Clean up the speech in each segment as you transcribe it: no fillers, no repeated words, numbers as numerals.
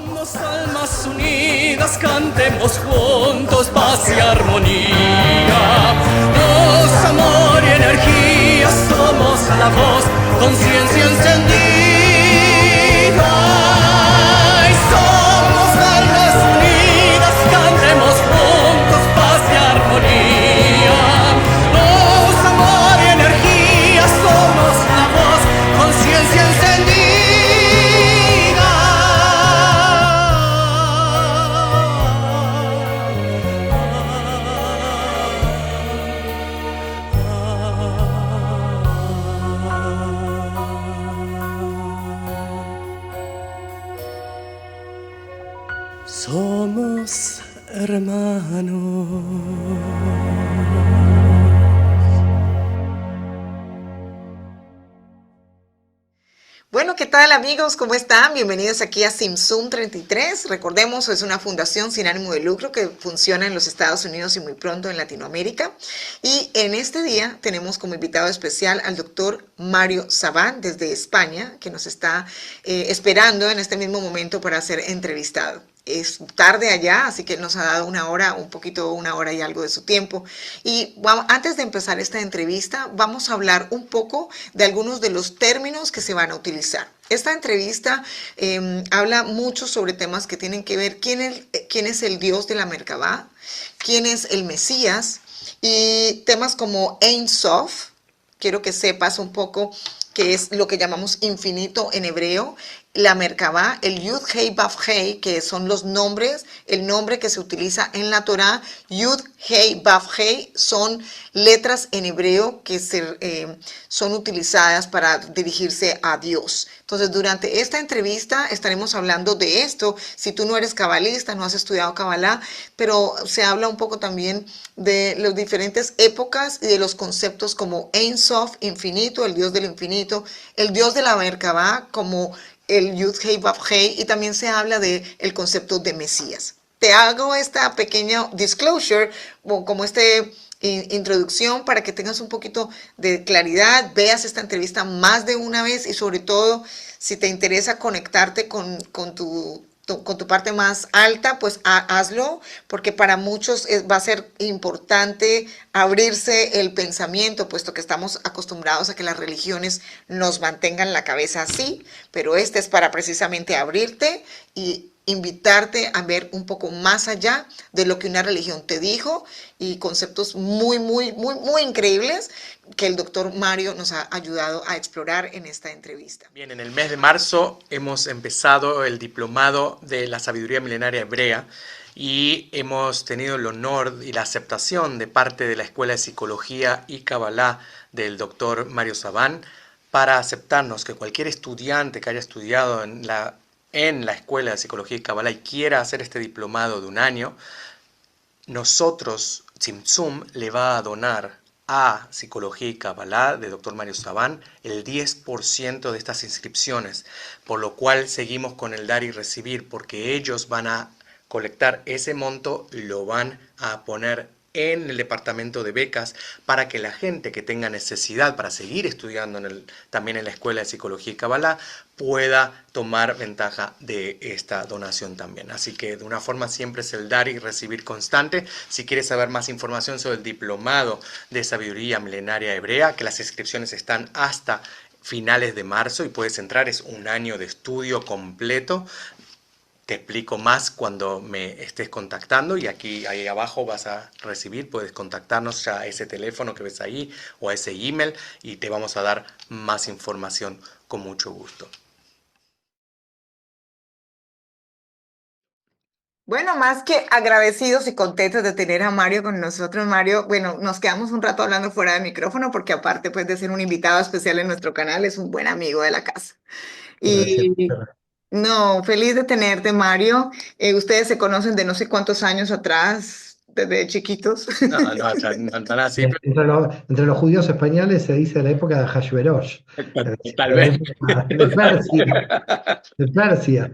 Somos almas unidas, cantemos juntos paz y armonía. Voz, amor y energía, somos la voz, conciencia encendida. Y somos almas unidas, cantemos juntos paz y armonía. Voz, amor y energía, somos la voz, conciencia encendida. Somos hermanos. Bueno, ¿qué tal amigos? ¿Cómo están? Bienvenidos aquí a Simsum 33. Recordemos, es una fundación sin ánimo de lucro que funciona en los Estados Unidos y muy pronto en Latinoamérica. Y en este día tenemos como invitado especial al doctor Mario Sabán desde España, que nos está esperando en este mismo momento para ser entrevistado. Es tarde allá, así que nos ha dado una hora y algo de su tiempo. Y antes de empezar esta entrevista, vamos a hablar un poco de algunos de los términos que se van a utilizar. Esta entrevista habla mucho sobre temas que tienen que ver quién es el Dios de la Merkabah, quién es el Mesías, y temas como Ein Sof. Quiero que sepas un poco qué es lo que llamamos infinito en hebreo, la Merkabah, el Yud Hei Vav Hei, que son los nombres, el nombre que se utiliza en la Torá. Yud Hei Vav Hei son letras en hebreo que son utilizadas para dirigirse a Dios. Entonces, durante esta entrevista estaremos hablando de esto. Si tú no eres cabalista, no has estudiado Kabbalah, pero se habla un poco también de las diferentes épocas y de los conceptos como Ein Sof, infinito, el Dios del infinito, el Dios de la Merkabah como el Yud Hei Vav Hei, y también se habla del concepto de Mesías. Te hago esta pequeña disclosure, como introducción, para que tengas un poquito de claridad, veas esta entrevista más de una vez y sobre todo, si te interesa conectarte con tu parte más alta, pues hazlo, porque para muchos va a ser importante abrirse el pensamiento, puesto que estamos acostumbrados a que las religiones nos mantengan la cabeza así, pero este es para precisamente abrirte y invitarte a ver un poco más allá de lo que una religión te dijo, y conceptos muy, muy, muy, muy increíbles que el doctor Mario nos ha ayudado a explorar en esta entrevista. Bien, en el mes de marzo hemos empezado el diplomado de la sabiduría milenaria hebrea y hemos tenido el honor y la aceptación de parte de la Escuela de Psicología y Kabbalah del doctor Mario Sabán para aceptarnos que cualquier estudiante que haya estudiado en la Escuela de Psicología y Kabbalah y quiera hacer este diplomado de un año, nosotros, Simsum, le va a donar a Psicología y Kabbalah de Dr. Mario Sabán el 10% de estas inscripciones, por lo cual seguimos con el dar y recibir, porque ellos van a colectar ese monto y lo van a poner en el departamento de becas para que la gente que tenga necesidad para seguir estudiando también en la Escuela de Psicología y Kabbalah pueda tomar ventaja de esta donación también. Así que de una forma siempre es el dar y recibir constante. Si quieres saber más información sobre el diplomado de sabiduría milenaria hebrea, que las inscripciones están hasta finales de marzo y puedes entrar, es un año de estudio completo. Te explico más cuando me estés contactando, y aquí ahí abajo vas a recibir, puedes contactarnos ya a ese teléfono que ves ahí o a ese email y te vamos a dar más información con mucho gusto. Bueno, más que agradecidos y contentos de tener a Mario con nosotros. Mario, bueno, nos quedamos un rato hablando fuera de micrófono porque aparte pues de ser un invitado especial en nuestro canal, es un buen amigo de la casa. Gracias. Y no, feliz de tenerte, Mario. Ustedes se conocen de no sé cuántos años atrás, desde chiquitos. No tan así, Entre los judíos españoles se dice la época de Hashverosh, tal la vez. época de Persia.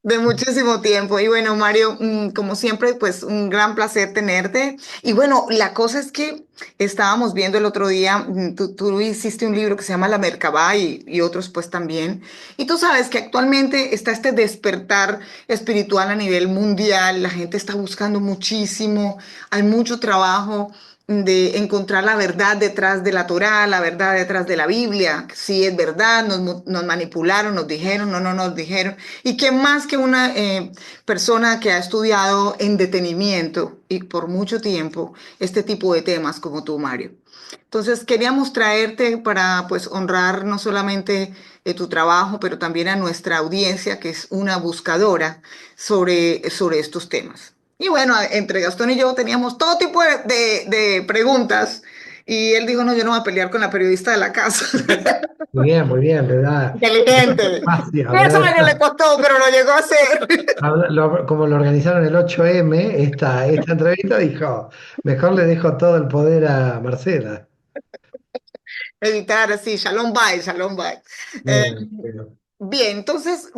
De muchísimo tiempo. Y bueno, Mario, como siempre, pues un gran placer tenerte. Y bueno, la cosa es que estábamos viendo el otro día, tú hiciste un libro que se llama La Merkabah y otros pues también. Y tú sabes que actualmente está este despertar espiritual a nivel mundial. La gente está buscando muchísimo, hay mucho trabajo de encontrar la verdad detrás de la Torá, la verdad detrás de la Biblia. Si es verdad, nos manipularon, nos dijeron, no nos dijeron. Y que más que una persona que ha estudiado en detenimiento y por mucho tiempo este tipo de temas como tú, Mario. Entonces queríamos traerte para pues honrar no solamente tu trabajo, pero también a nuestra audiencia, que es una buscadora sobre estos temas. Y bueno, entre Gastón y yo teníamos todo tipo de preguntas y él dijo, no, yo no voy a pelear con la periodista de la casa. Muy bien, Inteligente. espacio, le Eso da años le costó, pero lo llegó a hacer. como lo organizaron el 8M, esta entrevista, dijo, mejor le dejo todo el poder a Marcela. Evitar así, shalom bye, shalom bye. Eh, Bien. bien, entonces,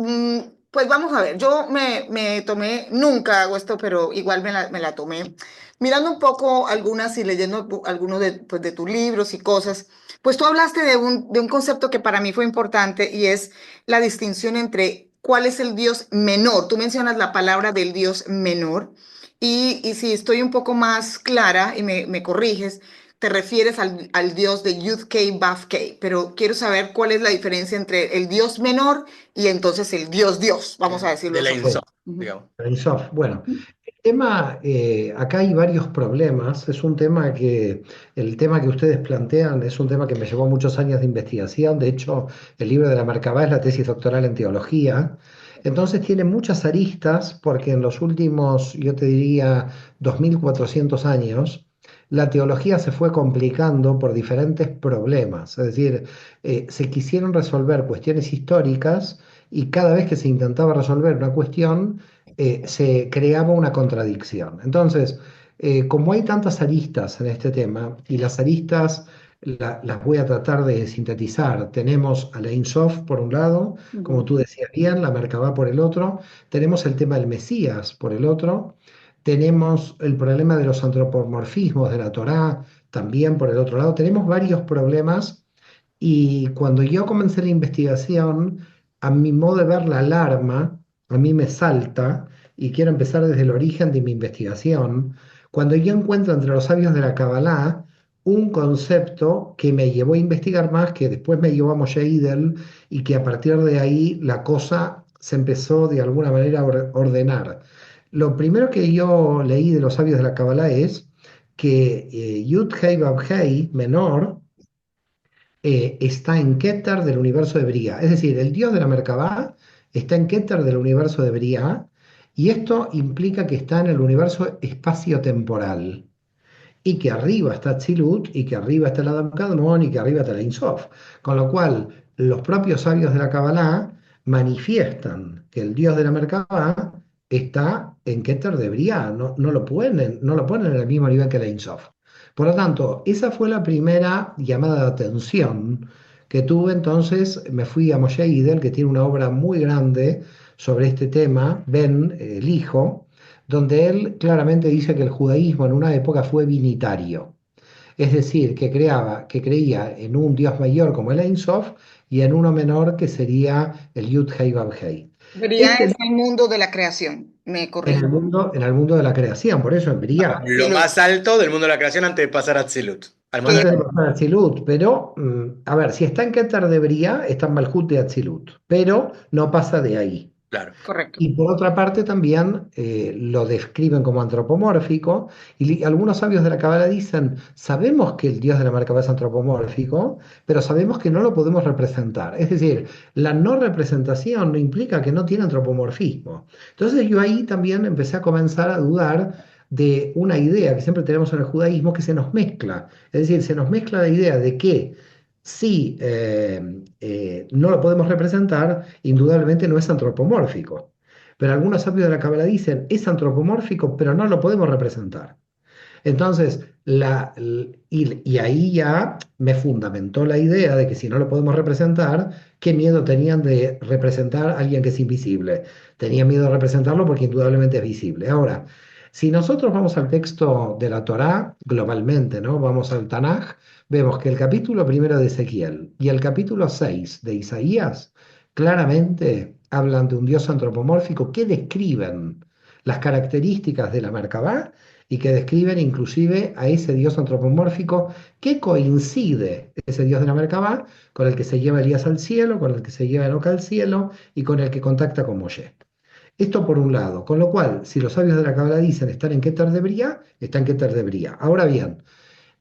pues vamos a ver, yo me tomé, nunca hago esto, pero igual me la tomé, mirando un poco algunas y leyendo algunos pues, de tus libros y cosas, pues tú hablaste de un concepto que para mí fue importante y es la distinción entre cuál es el Dios menor. Tú mencionas la palabra del Dios menor y si estoy un poco más clara y me corriges, te refieres al dios de Yud-K, Vav-K, pero quiero saber cuál es la diferencia entre el dios menor y entonces el dios Dios, vamos a decirlo De de la esa forma. INSOF, Ujú. digamos. Soft. Bueno, el tema, acá hay varios problemas. Es un tema el tema que ustedes plantean es un tema que me llevó muchos años de investigación. De hecho, el libro de la Merkabah es la tesis doctoral en teología. Entonces tiene muchas aristas porque en los últimos, yo te diría, 2400 años, la teología se fue complicando por diferentes problemas. Es decir, se quisieron resolver cuestiones históricas y cada vez que se intentaba resolver una cuestión, se creaba una contradicción. Entonces, como hay tantas aristas en este tema, y las aristas las voy a tratar de sintetizar, tenemos a la Sof por un lado, como Ujú. tú decías bien, la Merkabah por el otro, tenemos el tema del Mesías por el otro, tenemos el problema de los antropomorfismos de la Torá también por el otro lado, tenemos varios problemas y cuando yo comencé la investigación, a mi modo de ver la alarma, a mí me salta, y quiero empezar desde el origen de mi investigación, cuando yo encuentro entre los sabios de la Kabbalah un concepto que me llevó a investigar más, que después me llevó a Moshe Idel, y que a partir de ahí la cosa se empezó de alguna manera a ordenar. Lo primero que yo leí de los sabios de la Kabbalah es que Yud Hei Vav Hei menor está en Keter del universo de Briah. Es decir, el dios de la Merkabah está en Keter del universo de Briah, y esto implica que está en el universo espacio-temporal, y que arriba está Tzilut, y que arriba está el Adam Kadmon, y que arriba está la Ein Sof. Con lo cual, los propios sabios de la Kabbalah manifiestan que el dios de la Merkabah está en Keter de Briah, no lo ponen en el mismo nivel que la Ein Sof. Por lo tanto, esa fue la primera llamada de atención que tuve. Entonces me fui a Moshe Idel, que tiene una obra muy grande sobre este tema, Ben, el hijo, donde él claramente dice que el judaísmo en una época fue binitario, es decir, que creía en un Dios mayor como el Ein Sof y en uno menor que sería el Yud Hei Vav Hei. Briah Este es el mundo de la creación, me corrijo. en el mundo de la creación, por eso en Briah. Lo más alto del mundo de la creación antes de pasar a Tzilut. Al mundo Antes de de- pasar a Atzilut, pero, a ver, si está en Keter de Briah, está en Malhut de Atzilut, pero no pasa de ahí. Claro. Correcto. Y por otra parte también lo describen como antropomórfico, y algunos sabios de la Cábala dicen, sabemos que el dios de la Merkabah es antropomórfico, pero sabemos que no lo podemos representar. Es decir, la no representación no implica que no tiene antropomorfismo. Entonces yo ahí también empecé a comenzar a dudar de una idea que siempre tenemos en el judaísmo, que se nos mezcla. Es decir, se nos mezcla la idea de que si no lo podemos representar, indudablemente no es antropomórfico. Pero algunos sabios de la Cábala dicen, es antropomórfico, pero no lo podemos representar. Entonces, y ahí ya me fundamentó la idea de que si no lo podemos representar, qué miedo tenían de representar a alguien que es invisible. Tenían miedo de representarlo porque indudablemente es visible. Ahora, si nosotros vamos al texto de la Torá globalmente, ¿no? Vamos al Tanaj, vemos que el capítulo primero de Ezequiel y el capítulo 6 de Isaías claramente hablan de un Dios antropomórfico que describen las características de la Merkabah y que describen inclusive a ese Dios antropomórfico que coincide, ese Dios de la Merkabah, con el que se lleva Elías al cielo, con el que se lleva Enoc al cielo y con el que contacta con Moshe. Esto por un lado, con lo cual, si los sabios de la Kabbalah dicen estar en Keter de Bría, está en Keter de Bría. Ahora bien,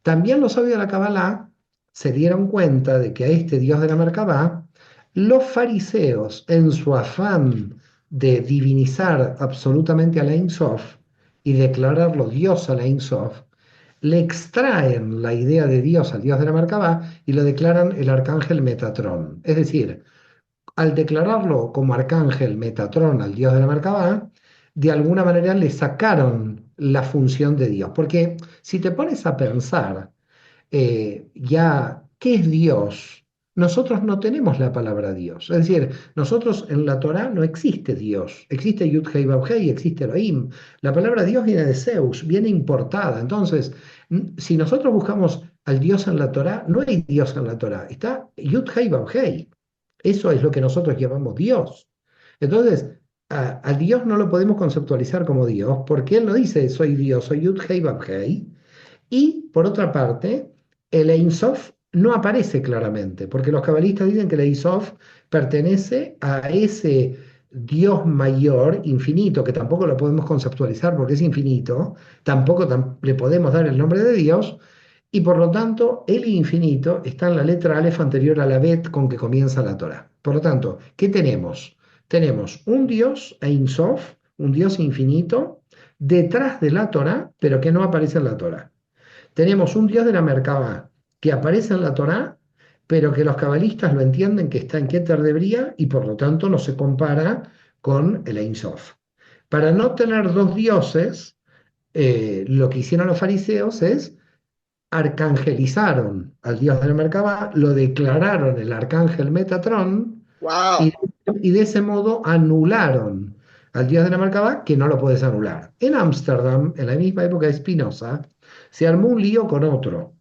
también los sabios de la Kabbalah se dieron cuenta de que a este Dios de la Merkabah, los fariseos, en su afán de divinizar absolutamente a la Ein Sof y declararlo Dios a la Ein Sof, le extraen la idea de Dios al Dios de la Merkabah y lo declaran el arcángel Metatrón. Es decir, al declararlo como arcángel Metatrón al Dios de la Merkabah, de alguna manera le sacaron la función de Dios. Porque si te pones a pensar, ya, ¿qué es Dios? Nosotros no tenemos la palabra Dios. Es decir, nosotros en la Torá no existe Dios. Existe Yud-Hei Vav-Hei, existe Elohim. La palabra Dios viene de Zeus, viene importada. Entonces, si nosotros buscamos al Dios en la Torá, no hay Dios en la Torá. Está Yud-Hei Vav-Hei. Eso es lo que nosotros llamamos Dios. Entonces, a Dios no lo podemos conceptualizar como Dios, porque Él no dice soy Dios, soy Yud-Hei Vav-Hei. Y por otra parte, el Ein Sof no aparece claramente, porque los cabalistas dicen que el Ein Sof pertenece a ese Dios mayor, infinito, que tampoco lo podemos conceptualizar porque es infinito, tampoco le podemos dar el nombre de Dios, y por lo tanto el infinito está en la letra Aleph anterior a la Bet con que comienza la Torah. Por lo tanto, ¿qué tenemos? Tenemos un Dios Ein Sof, un Dios infinito, detrás de la Torah, pero que no aparece en la Torah. Tenemos un Dios de la Merkabah que aparece en la Torá, pero que los cabalistas lo entienden que está en Keter de Bría y por lo tanto no se compara con el Ein Sof. Para no tener dos dioses, lo que hicieron los fariseos es arcangelizaron al Dios de la Merkabah, lo declararon el arcángel Metatrón Wow. y, y de ese modo anularon al Dios de la Merkabah, que no lo puedes anular. En Ámsterdam, en la misma época de Spinoza, se armó un lío con otro,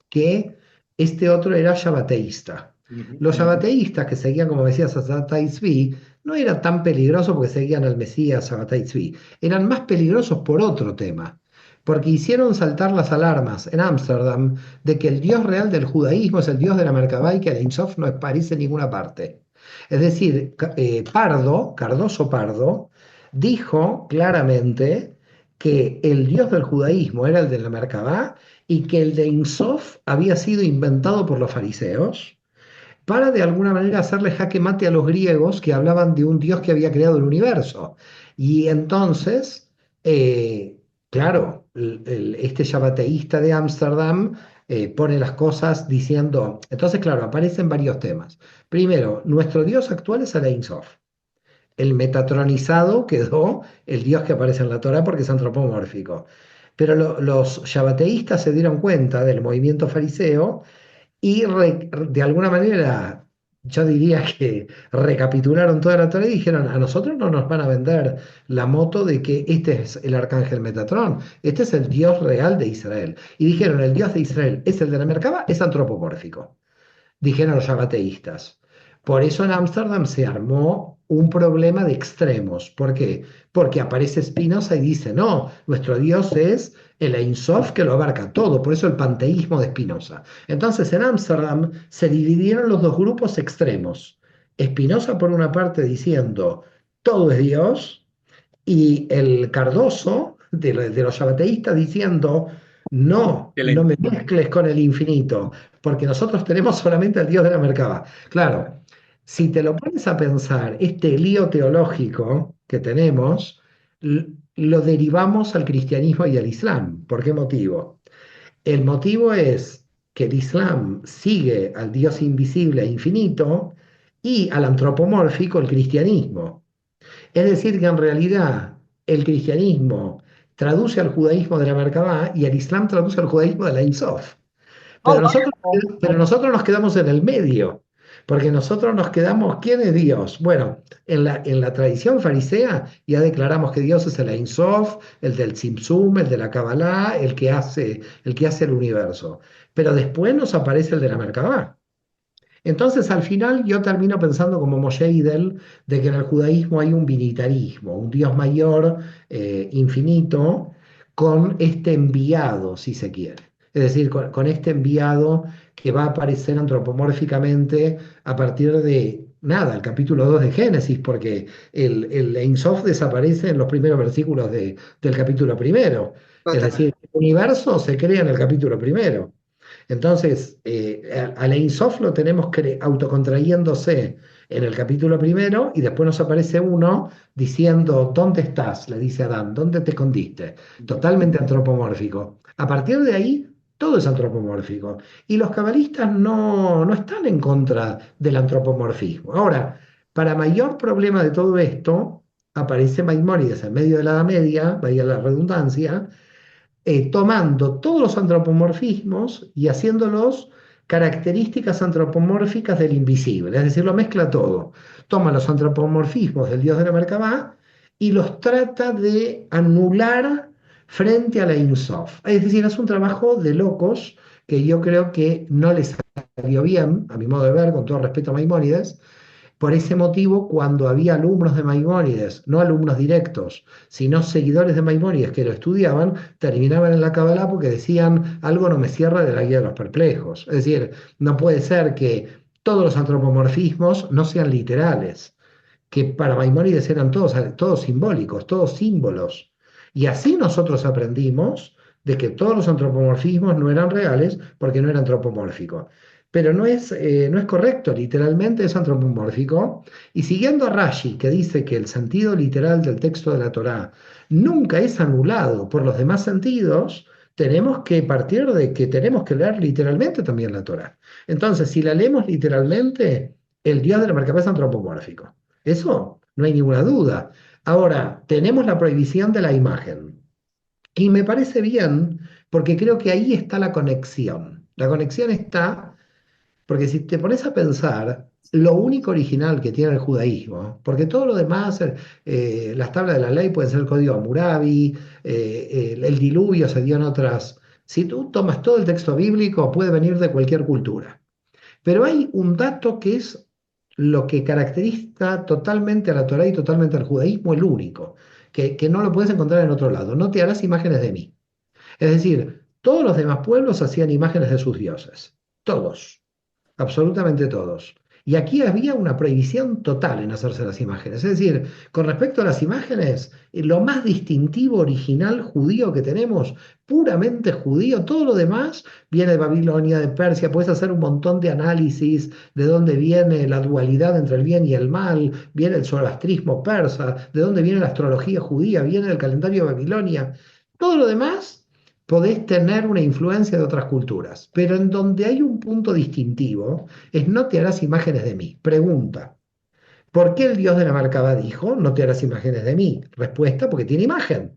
que este otro era shabateísta. Los shabateístas que seguían, como decías, a Sabbatai Tzvi, no eran tan peligrosos porque seguían al Mesías Sabbatai Tzvi, eran más peligrosos por otro tema, porque hicieron saltar las alarmas en Ámsterdam de que el Dios real del judaísmo es el Dios de la Merkabah y que el Ein Sof no aparece en ninguna parte. Es decir, Cardoso Pardo, dijo claramente que el Dios del judaísmo era el de la Merkabah y que el de Ein Sof había sido inventado por los fariseos para de alguna manera hacerle jaque mate a los griegos que hablaban de un Dios que había creado el universo. Y entonces, claro, este shabateísta de Ámsterdam pone las cosas diciendo, entonces claro, aparecen varios temas. Primero, nuestro Dios actual es el Ein Sof. El metatronizado quedó el Dios que aparece en la Torá porque es antropomórfico. Pero los shabateístas se dieron cuenta del movimiento fariseo y de alguna manera, yo diría que recapitularon toda la Torá y dijeron, a nosotros no nos van a vender la moto de que este es el arcángel Metatrón, este es el Dios real de Israel. Y dijeron, el Dios de Israel es el de la Merkabah, es antropomórfico, dijeron los yabateístas. Por eso en Ámsterdam se armó un problema de extremos. ¿Por qué? Porque aparece Spinoza y dice, no, nuestro Dios es el Ein Sof que lo abarca todo, por eso el panteísmo de Spinoza. Entonces en Ámsterdam se dividieron los dos grupos extremos. Spinoza por una parte diciendo, todo es Dios, y el Cardoso de los yabateístas diciendo, no, no me mezcles con el infinito, porque nosotros tenemos solamente al Dios de la Merkabah. Claro, si te lo pones a pensar, este lío teológico que tenemos, lo derivamos al cristianismo y al islam. ¿Por qué motivo? El motivo es que el islam sigue al Dios invisible e infinito y al antropomórfico el cristianismo. Es decir, que en realidad el cristianismo traduce al judaísmo de la Merkabah y el Islam traduce al judaísmo de la Ein Sof. Oh, Pero nosotros nos quedamos en el medio, porque nosotros nos quedamos, ¿quién es Dios? Bueno, en la tradición farisea ya declaramos que Dios es el Ein Sof, el del Tzimtzum, el de la Kabbalah, el que hace el universo. Pero después nos aparece el de la Merkabah. Entonces, al final, yo termino pensando como Moshe Idel, de que en el judaísmo hay un binitarismo, un Dios mayor, infinito, con este enviado, si se quiere. Es decir, con este enviado que va a aparecer antropomórficamente a partir de, nada, el capítulo 2 de Génesis, porque el Ein Sof desaparece en los primeros versículos del capítulo primero. Es decir, el universo se crea en el capítulo primero. Entonces, al Ein Sof lo tenemos autocontrayéndose en el capítulo primero y después nos aparece uno diciendo, ¿dónde estás? Le dice Adán, ¿dónde te escondiste? Totalmente antropomórfico. A partir de ahí, todo es antropomórfico. Y los cabalistas no están en contra del antropomorfismo. Ahora, para mayor problema de todo esto, aparece Maimónides en medio de la Edad Media, vaya la redundancia, tomando todos los antropomorfismos y haciéndolos características antropomórficas del invisible, es decir, lo mezcla todo. Toma los antropomorfismos del dios de la Merkabah y los trata de anular frente a la Ein Sof. Es decir, es un trabajo de locos que yo creo que no les salió bien, a mi modo de ver, con todo respeto a Maimónides. Por ese motivo, cuando había alumnos de Maimónides, no alumnos directos, sino seguidores de Maimónides que lo estudiaban, terminaban en la Kabbalah porque decían, algo no me cierra de la guía de los perplejos. Es decir, no puede ser que todos los antropomorfismos no sean literales, que para Maimónides eran todos simbólicos, todos símbolos. Y así nosotros aprendimos de que todos los antropomorfismos no eran reales porque no era antropomórfico. Pero no es correcto, literalmente es antropomórfico. Y siguiendo a Rashi, que dice que el sentido literal del texto de la Torá nunca es anulado por los demás sentidos, tenemos que partir de que tenemos que leer literalmente también la Torá. Entonces, si la leemos literalmente, el Dios de la Merkabah es antropomórfico. Eso no hay ninguna duda. Ahora, tenemos la prohibición de la imagen. Y me parece bien porque creo que ahí está la conexión. La conexión está porque si te pones a pensar, lo único original que tiene el judaísmo, porque todo lo demás, las tablas de la ley pueden ser el código Hammurabi, el diluvio se dio en otras. Si tú tomas todo el texto bíblico, puede venir de cualquier cultura. Pero hay un dato que es lo que caracteriza totalmente a la Torá y totalmente al judaísmo, el único, que no lo puedes encontrar en otro lado. No te harás imágenes de mí. Es decir, todos los demás pueblos hacían imágenes de sus dioses. Todos. Absolutamente todos. Y aquí había una prohibición total en hacerse las imágenes. Es decir, con respecto a las imágenes, lo más distintivo, original, judío que tenemos, puramente judío, todo lo demás viene de Babilonia, de Persia, puedes hacer un montón de análisis de dónde viene la dualidad entre el bien y el mal, viene el zoroastrismo persa, de dónde viene la astrología judía, viene el calendario de Babilonia. Todo lo demás podés tener una influencia de otras culturas, pero en donde hay un punto distintivo es no te harás imágenes de mí. Pregunta, ¿por qué el Dios de la Merkabah dijo no te harás imágenes de mí? Respuesta, porque tiene imagen.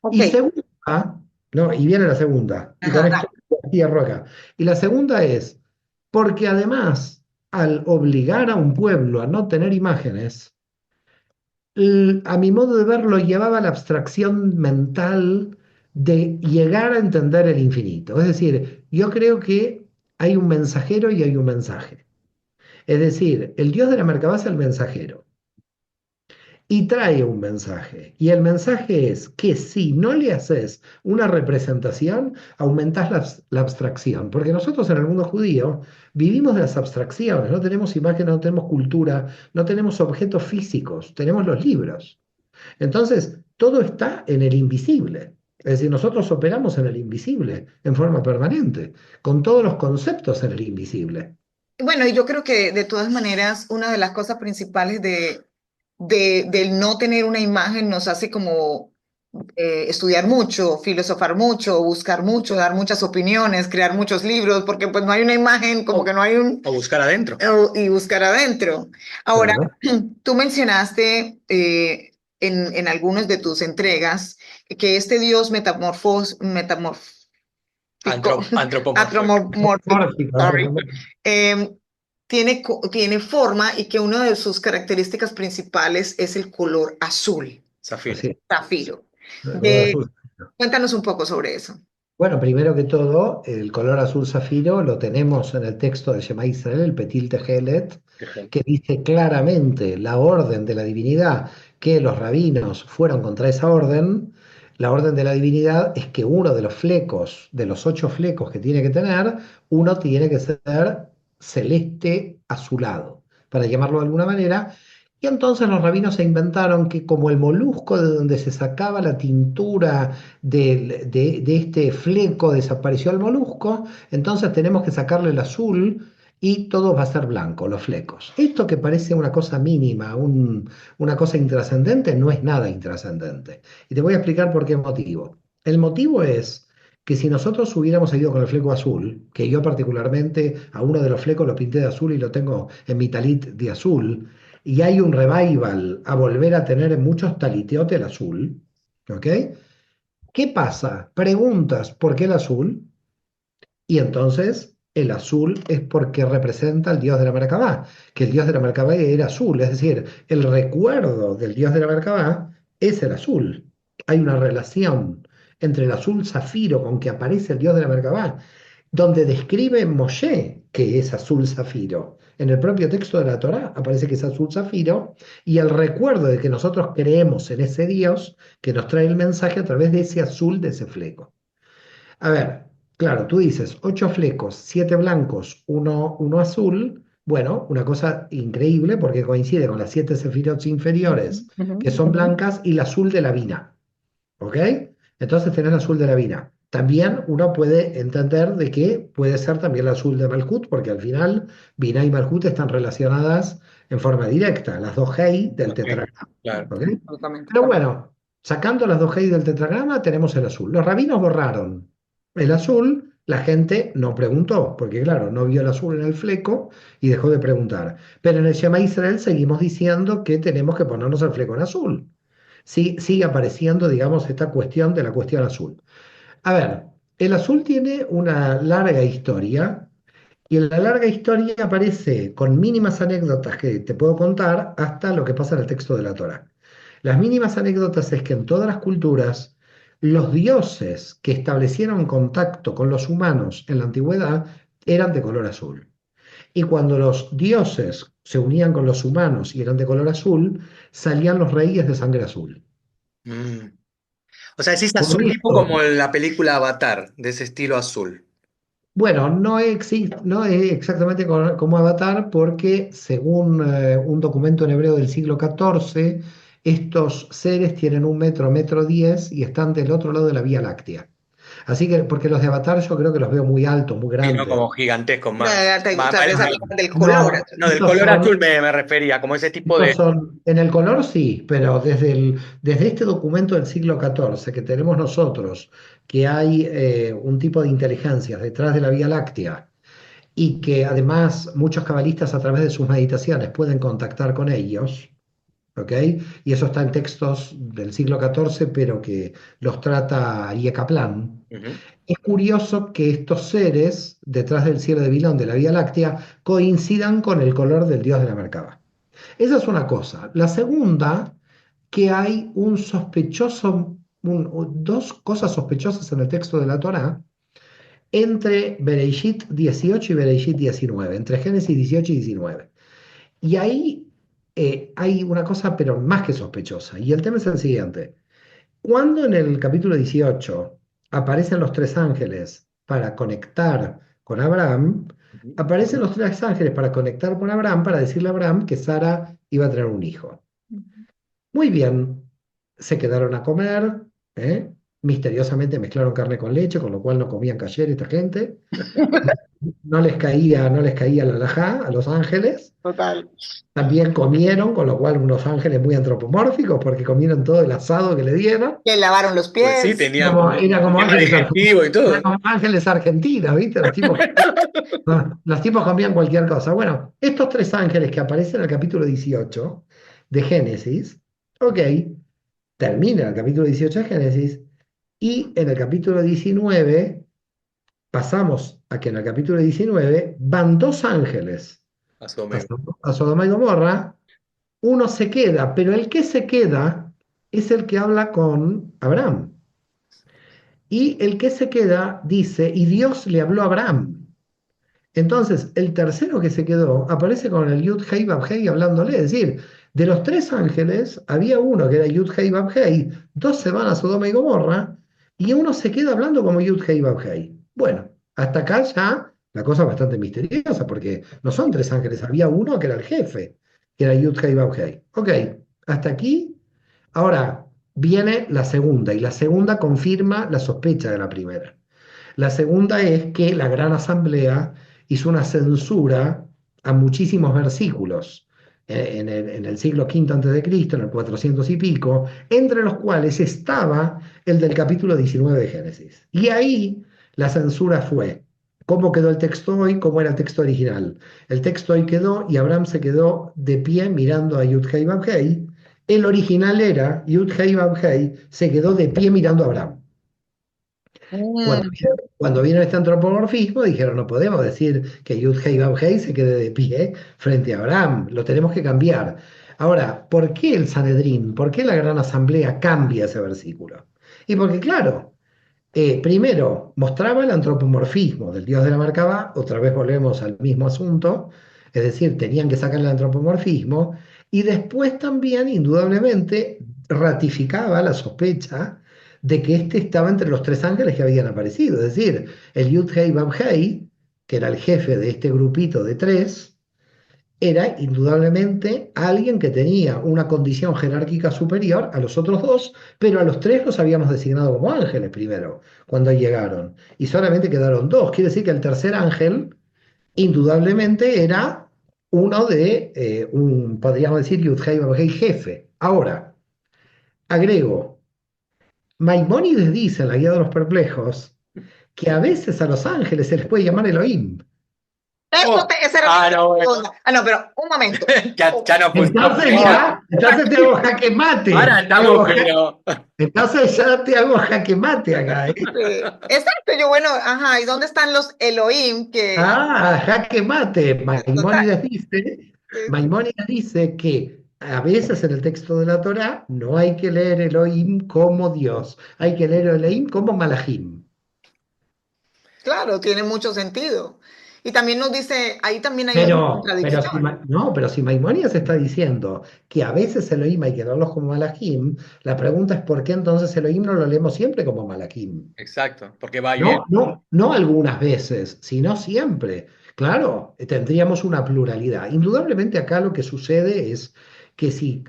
ok. Y segunda, no, y viene la segunda, y con Ajá. esto cierro acá. Y la segunda es, porque además, al obligar a un pueblo a no tener imágenes, a mi modo de ver, lo llevaba a la abstracción mental de llegar a entender el infinito. Es decir, yo creo que hay un mensajero y hay un mensaje. Es decir, el Dios de la Merkabah es el mensajero y trae un mensaje. Y el mensaje es que si no le haces una representación, aumentas la abstracción. Porque nosotros en el mundo judío vivimos de las abstracciones, no tenemos imágenes, no tenemos cultura, no tenemos objetos físicos, tenemos los libros. Entonces, todo está en el invisible. Es decir, nosotros operamos en el invisible en forma permanente, con todos los conceptos en el invisible. Bueno, y yo creo que de todas maneras, una de las cosas principales del no tener una imagen nos hace como estudiar mucho, filosofar mucho, buscar mucho, dar muchas opiniones, crear muchos libros, porque pues no hay una imagen, como que no hay un... O buscar adentro. y buscar adentro. Ahora, Claro. tú mencionaste en algunas de tus entregas que este Dios antropomórfico, Mórfico, sorry, antropomórfico. tiene forma y que una de sus características principales es el color azul, Zafiro. Así, zafiro. el color azul. Cuéntanos un poco sobre eso. Bueno, primero que todo, el color azul zafiro lo tenemos en el texto de Shema Israel, el Petil Tejelet, que dice claramente la orden de la divinidad, que los rabinos fueron contra esa orden. La orden de la divinidad es que uno de los flecos, de los 8 flecos que tiene que tener, uno tiene que ser celeste azulado, para llamarlo de alguna manera. Y entonces los rabinos se inventaron que como el molusco de donde se sacaba la tintura de este fleco desapareció el molusco, entonces tenemos que sacarle el azul y todo va a ser blanco, los flecos. Esto que parece una cosa mínima, una cosa intrascendente, no es nada intrascendente. Y te voy a explicar por qué motivo. El motivo es que si nosotros hubiéramos ido con el fleco azul, que yo particularmente a uno de los flecos lo pinté de azul y lo tengo en mi talit de azul, y hay un revival a volver a tener en muchos taliteotes el azul, ¿ok? ¿Qué pasa? Preguntas, ¿por qué el azul? Y entonces el azul es porque representa al dios de la Merkabah, que el dios de la Merkabah era azul, es decir, el recuerdo del dios de la Merkabah es el azul. Hay una relación entre el azul zafiro con que aparece el dios de la Merkabah, donde describe Moshe que es azul zafiro. En el propio texto de la Torá aparece que es azul zafiro, y el recuerdo de que nosotros creemos en ese Dios que nos trae el mensaje a través de ese azul, de ese fleco. A ver, claro, tú dices 8 flecos, 7 blancos, uno azul. Bueno, una cosa increíble porque coincide con las 7 sefirot inferiores que son blancas y el azul de la vina. ¿Ok? Entonces tenés el azul de la vina. También uno puede entender de que puede ser también el azul de Malhut, porque al final Vina y Malhut están relacionadas en forma directa, las dos Hei del tetragrama. Claro. ¿Ok? Pero bueno, sacando las dos Hei del tetragrama, tenemos el azul. Los rabinos borraron el azul, la gente no preguntó, porque claro, no vio el azul en el fleco y dejó de preguntar. Pero en el Shema Israel seguimos diciendo que tenemos que ponernos el fleco en azul. Sí, sigue apareciendo, digamos, esta cuestión de la cuestión azul. A ver, el azul tiene una larga historia y en la larga historia aparece con mínimas anécdotas que te puedo contar hasta lo que pasa en el texto de la Torá. Las mínimas anécdotas es que en todas las culturas los dioses que establecieron contacto con los humanos en la antigüedad eran de color azul. Y cuando los dioses se unían con los humanos y eran de color azul, salían los reyes de sangre azul. Mm. O sea, decís Por azul tipo eso, como en la película Avatar, de ese estilo azul. bueno, no es exactamente como Avatar, porque según un documento en hebreo del siglo XIV, estos seres tienen 1 metro, 1,10 m y están del otro lado de la Vía Láctea. Así que, porque los de Avatar yo creo que los veo muy altos, muy Sí, ¿no? grandes. Como gigantescos más. Tal vez hablaban del color No, azul. No, del estos color azul son, me refería, como ese tipo estos de... son, en el color sí, pero desde este documento del siglo XIV que tenemos nosotros, que hay un tipo de inteligencias detrás de la Vía Láctea, y que además muchos cabalistas a través de sus meditaciones pueden contactar con ellos, ¿ok? Y eso está en textos del siglo XIV, pero que los trata Aryeh Kaplan. Ujú. Es curioso que estos seres, detrás del cielo de Vilón de la Vía Láctea, coincidan con el color del dios de la Merkabah. Esa es una cosa. La segunda, que hay un sospechoso, dos cosas sospechosas en el texto de la Torá, entre Bereshit 18 y Bereshit 19, entre Génesis 18 y 19. Y ahí hay una cosa, pero más que sospechosa. Y el tema es el siguiente. Cuando en el capítulo 18 aparecen los 3 ángeles para conectar con Abraham, Ujú. aparecen los 3 ángeles para conectar con Abraham, para decirle a Abraham que Sara iba a tener un hijo. Muy bien, se quedaron a comer, ¿eh? Misteriosamente mezclaron carne con leche, con lo cual no comían kasher esta gente. No les caía la alajá a los ángeles. Total. También comieron, con lo cual unos ángeles muy antropomórficos, porque comieron todo el asado que le dieron. Le lavaron los Pues sí, pies. tenía Era como tema ángeles, digestivo y era todo. como ángeles argentinos, ¿viste? Los tipos comían cualquier cosa. Bueno, estos 3 ángeles que aparecen en el capítulo 18 de Génesis, ok, termina el capítulo 18 de Génesis, y en el capítulo 19 pasamos a que en el capítulo 19 van dos ángeles A su a, amigo. a Sodoma y Gomorra, uno se queda, pero el que se queda es el que habla con Abraham. Y el que se queda dice, y Dios le habló a Abraham. Entonces, el tercero que se quedó aparece con el Yud Hei Vav Hei hablándole. Es decir, de los tres ángeles, había uno que era Yud Hei Vav Hei, dos se van a Sodoma y Gomorra, y uno se queda hablando como Yud Hei Vav Hei. Bueno, hasta acá ya la cosa es bastante misteriosa, porque no son tres ángeles, había uno que era el jefe, que era Yud Hei Vav Hei. Ok, hasta aquí. Ahora viene la segunda, y la segunda confirma la sospecha de la primera. La segunda es que la Gran Asamblea hizo una censura a muchísimos versículos en el siglo V antes de Cristo, en el 400 y pico, entre los cuales estaba el del capítulo 19 de Génesis. Y ahí la censura fue cómo quedó el texto hoy, cómo era el texto original. El texto hoy quedó y Abraham se quedó de pie mirando a Yud-Hei Vav-Hei. El original era Yud-Hei Vav-Hei se quedó de pie mirando a Abraham. Cuando, Mm. cuando vino este antropomorfismo, dijeron, no podemos decir que Yud-Hei Vav-Hei se quede de pie frente a Abraham, lo tenemos que cambiar. Ahora, ¿por qué el Sanedrín, por qué la Gran Asamblea cambia ese versículo? Y porque, claro, primero mostraba el antropomorfismo del dios de la Merkabah, otra vez volvemos al mismo asunto, es decir, tenían que sacar el antropomorfismo, y después también, indudablemente, ratificaba la sospecha de que este estaba entre los tres ángeles que habían aparecido, es decir, el Yud-Hei Vav-Hei, que era el jefe de este grupito de tres, era indudablemente alguien que tenía una condición jerárquica superior a los otros dos, pero a los tres los habíamos designado como ángeles primero, cuando llegaron, y solamente quedaron dos. Quiere decir que el tercer ángel, indudablemente, era uno de podríamos decir, Yud-Hei Vav-Hei jefe. Ahora, agrego, Maimónides dice en la Guía de los Perplejos que a veces a los ángeles se les puede llamar Elohim. Esa era mi No, bueno. pregunta. Ah, no, pero un momento. Ya no funciona. Entonces te hago jaque mate. Ahora estamos, pero. Entonces ya te hago jaque mate acá, ¿eh? Exacto, yo bueno, ajá, ¿y dónde están los Elohim que Jaque mate. total, sí, Maimónides dice que a veces en el texto de la Torá no hay que leer Elohim como Dios, hay que leer Elohim como Malachim. claro, tiene mucho sentido. Y también nos dice, ahí también hay una Pero si, contradicción. no, pero si Maimónides está diciendo que a veces Elohim hay que leerlos como Malachim, la pregunta es ¿por qué entonces Elohim no lo leemos siempre como Malachim? Exacto, porque va y viene. No, no, no algunas veces, sino siempre. Claro, tendríamos una pluralidad. Indudablemente acá lo que sucede es que si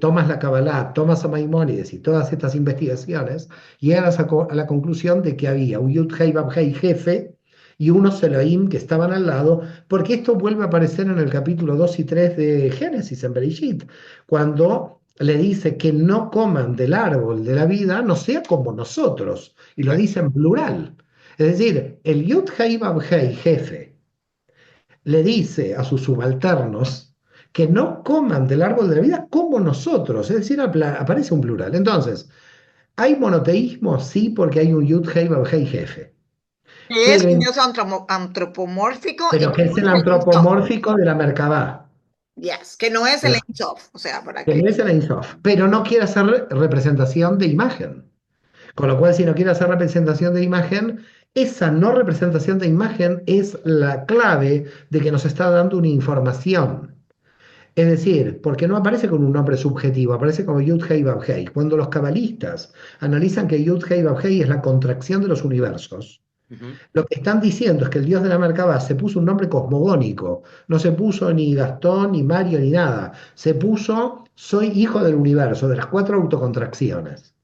tomas la Kabbalah, tomas a Maimónides y todas estas investigaciones, llegas a la conclusión de que había un Yud-Hei Vav-Hei jefe y unos Elohim que estaban al lado, porque esto vuelve a aparecer en el capítulo 2 y 3 de Génesis, en Bereshit, cuando le dice que no coman del árbol de la vida, no sea como nosotros, y lo dice en plural. Es decir, el Yud-Hei Vav-Hei jefe le dice a sus subalternos que no coman del árbol de la vida como nosotros, es decir, aparece un plural. Entonces, ¿hay monoteísmo? Sí, porque hay un Yud-Hei Vav-Hei jefe. Que es Pero, un dios antropomórfico y pero que que no es el es el Ein Sof. antropomórfico de la Merkabah, Yes, que no es el Ein Sof. O sea, para que que. no es el Ein Sof, pero no quiere hacer representación de imagen. Con lo cual, si no quiere hacer representación de imagen, esa no representación de imagen es la clave de que nos está dando una información. Es decir, porque no aparece con un nombre subjetivo, aparece como Yud-Hei Vav-Hei. Cuando los cabalistas analizan que Yud-Hei Vav-Hei es la contracción de los universos, Ujú. lo que están diciendo es que el dios de la Merkabah se puso un nombre cosmogónico. No se puso ni Gastón, ni Mario, ni nada. Se puso soy hijo del universo, de las cuatro autocontracciones.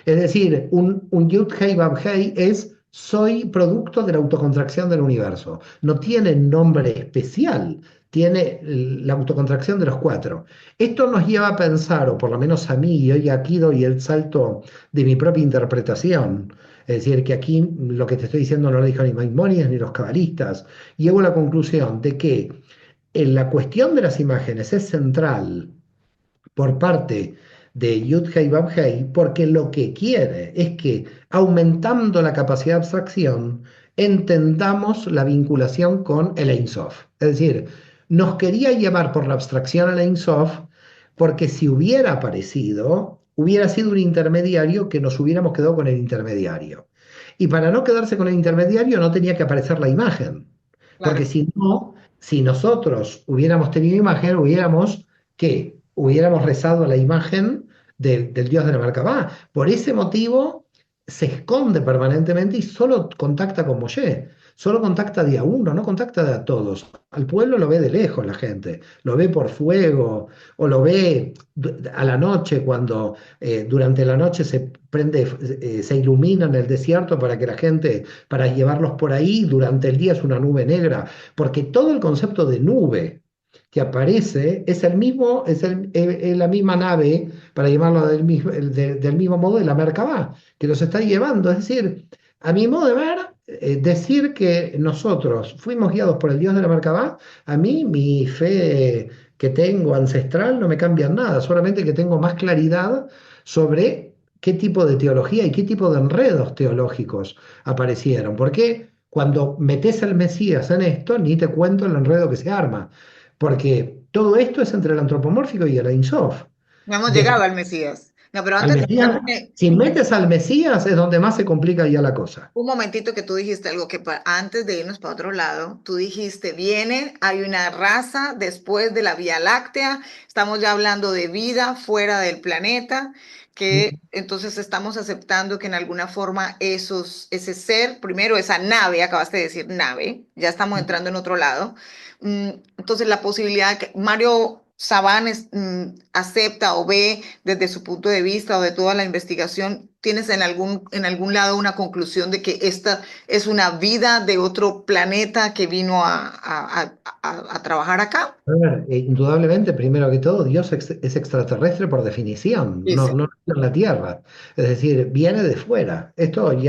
Es decir, un Yud-Hei Vav-Hei es soy producto de la autocontracción del universo. No tiene nombre especial, tiene la autocontracción de los cuatro. Esto nos lleva a pensar, o por lo menos a mí, y hoy aquí doy el salto de mi propia interpretación. Es decir, que aquí lo que te estoy diciendo no lo dijo ni Maimónides ni los cabalistas. Llego a la conclusión de que en la cuestión de las imágenes es central por parte de Yud-Hei Vav-Hei, porque lo que quiere es que, aumentando la capacidad de abstracción, entendamos la vinculación con el Ein Sof. Es decir, nos quería llevar por la abstracción al Ein Sof, porque si hubiera aparecido, hubiera sido un intermediario que nos hubiéramos quedado con el intermediario. Y para no quedarse con el intermediario no tenía que aparecer la imagen, porque Claro. si no, si nosotros hubiéramos tenido imagen, hubiéramos, ¿qué? Hubiéramos rezado a la imagen del dios de la Merkabah. Por ese motivo se esconde permanentemente y solo contacta con Moshe. Solo contacta de a uno, no contacta de a todos. Al pueblo lo ve de lejos la gente, lo ve por fuego, o lo ve a la noche cuando durante la noche se prende, se ilumina en el desierto para que la gente, para llevarlos por ahí, durante el día es una nube negra, porque todo el concepto de nube que aparece es el mismo, es la misma nave, para llamarlo del mismo modo, de la Merkabah, que los está llevando. Es decir, a mi modo de ver, decir que nosotros fuimos guiados por el Dios de la Merkabah, a mí mi fe que tengo ancestral no me cambia en nada, solamente que tengo más claridad sobre qué tipo de teología y qué tipo de enredos teológicos aparecieron. Porque cuando metes al Mesías en esto, ni te cuento el enredo que se arma, porque todo esto es entre el antropomórfico y el Ein Sof. No hemos Después, llegado al Mesías. No, pero al antes, Mesías, si metes al Mesías es donde más se complica ya la cosa. un momentito que tú dijiste algo que antes de irnos para otro lado, tú dijiste, viene, hay una raza después de la Vía Láctea, estamos ya hablando de vida fuera del planeta, que entonces estamos aceptando que en alguna forma ese ser, primero esa nave, acabaste de decir nave, ya estamos entrando en otro lado. Entonces la posibilidad que Mario Sabán acepta o ve desde su punto de vista o de toda la investigación, ¿tienes en algún lado una conclusión de que esta es una vida de otro planeta que vino a trabajar acá? A ver, indudablemente, primero que todo, Dios es extraterrestre por definición, Sí, no, sí. no nació en la Tierra. Es decir, viene de fuera. Esto es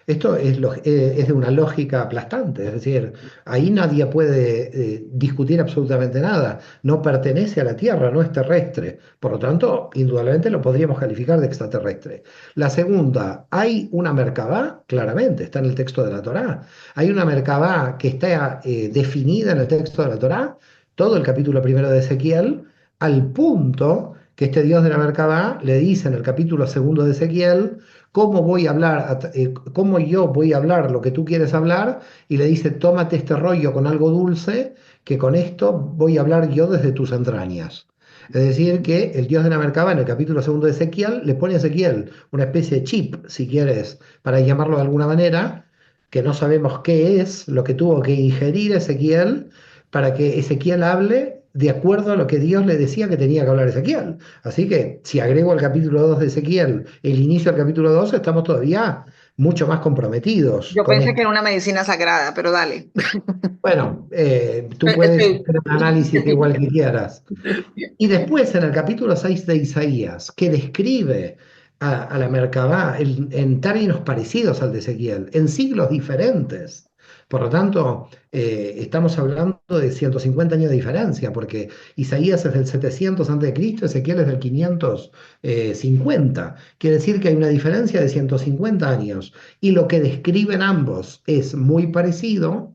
de una lógica aplastante. Es decir, ahí nadie puede discutir absolutamente nada. No pertenece a la Tierra, no es terrestre. Por lo tanto, indudablemente lo podríamos calificar de extraterrestre. La segunda, hay una Merkabah, claramente, está en el texto de la Torá. Hay una Merkabah que está definida en el texto de la Torá, todo el capítulo primero de Ezequiel, al punto que este Dios de la Merkabah le dice en el capítulo segundo de Ezequiel, ¿cómo voy a hablar, cómo yo voy a hablar lo que tú quieres hablar? Y le dice, tómate este rollo con algo dulce, que con esto voy a hablar yo desde tus entrañas. Es decir, que el Dios de la Merkabah en el capítulo segundo de Ezequiel le pone a Ezequiel una especie de chip, si quieres, para llamarlo de alguna manera, que no sabemos qué es, lo que tuvo que ingerir Ezequiel para que Ezequiel hable de acuerdo a lo que Dios le decía que tenía que hablar Ezequiel. Así que si agrego al capítulo 2 de Ezequiel el inicio del capítulo 2, estamos todavía mucho más comprometidos Yo con pensé que esto. era una medicina sagrada, pero dale. Bueno, tú Es puedes que- hacer un análisis igual que quieras. Y después en el capítulo 6 de Isaías, que describe a la Merkabah en términos parecidos al de Ezequiel, en siglos diferentes. Por lo tanto, estamos hablando de 150 años de diferencia, porque Isaías es del 700 a.C., Ezequiel es del 550. Quiere decir que hay una diferencia de 150 años. Y lo que describen ambos es muy parecido.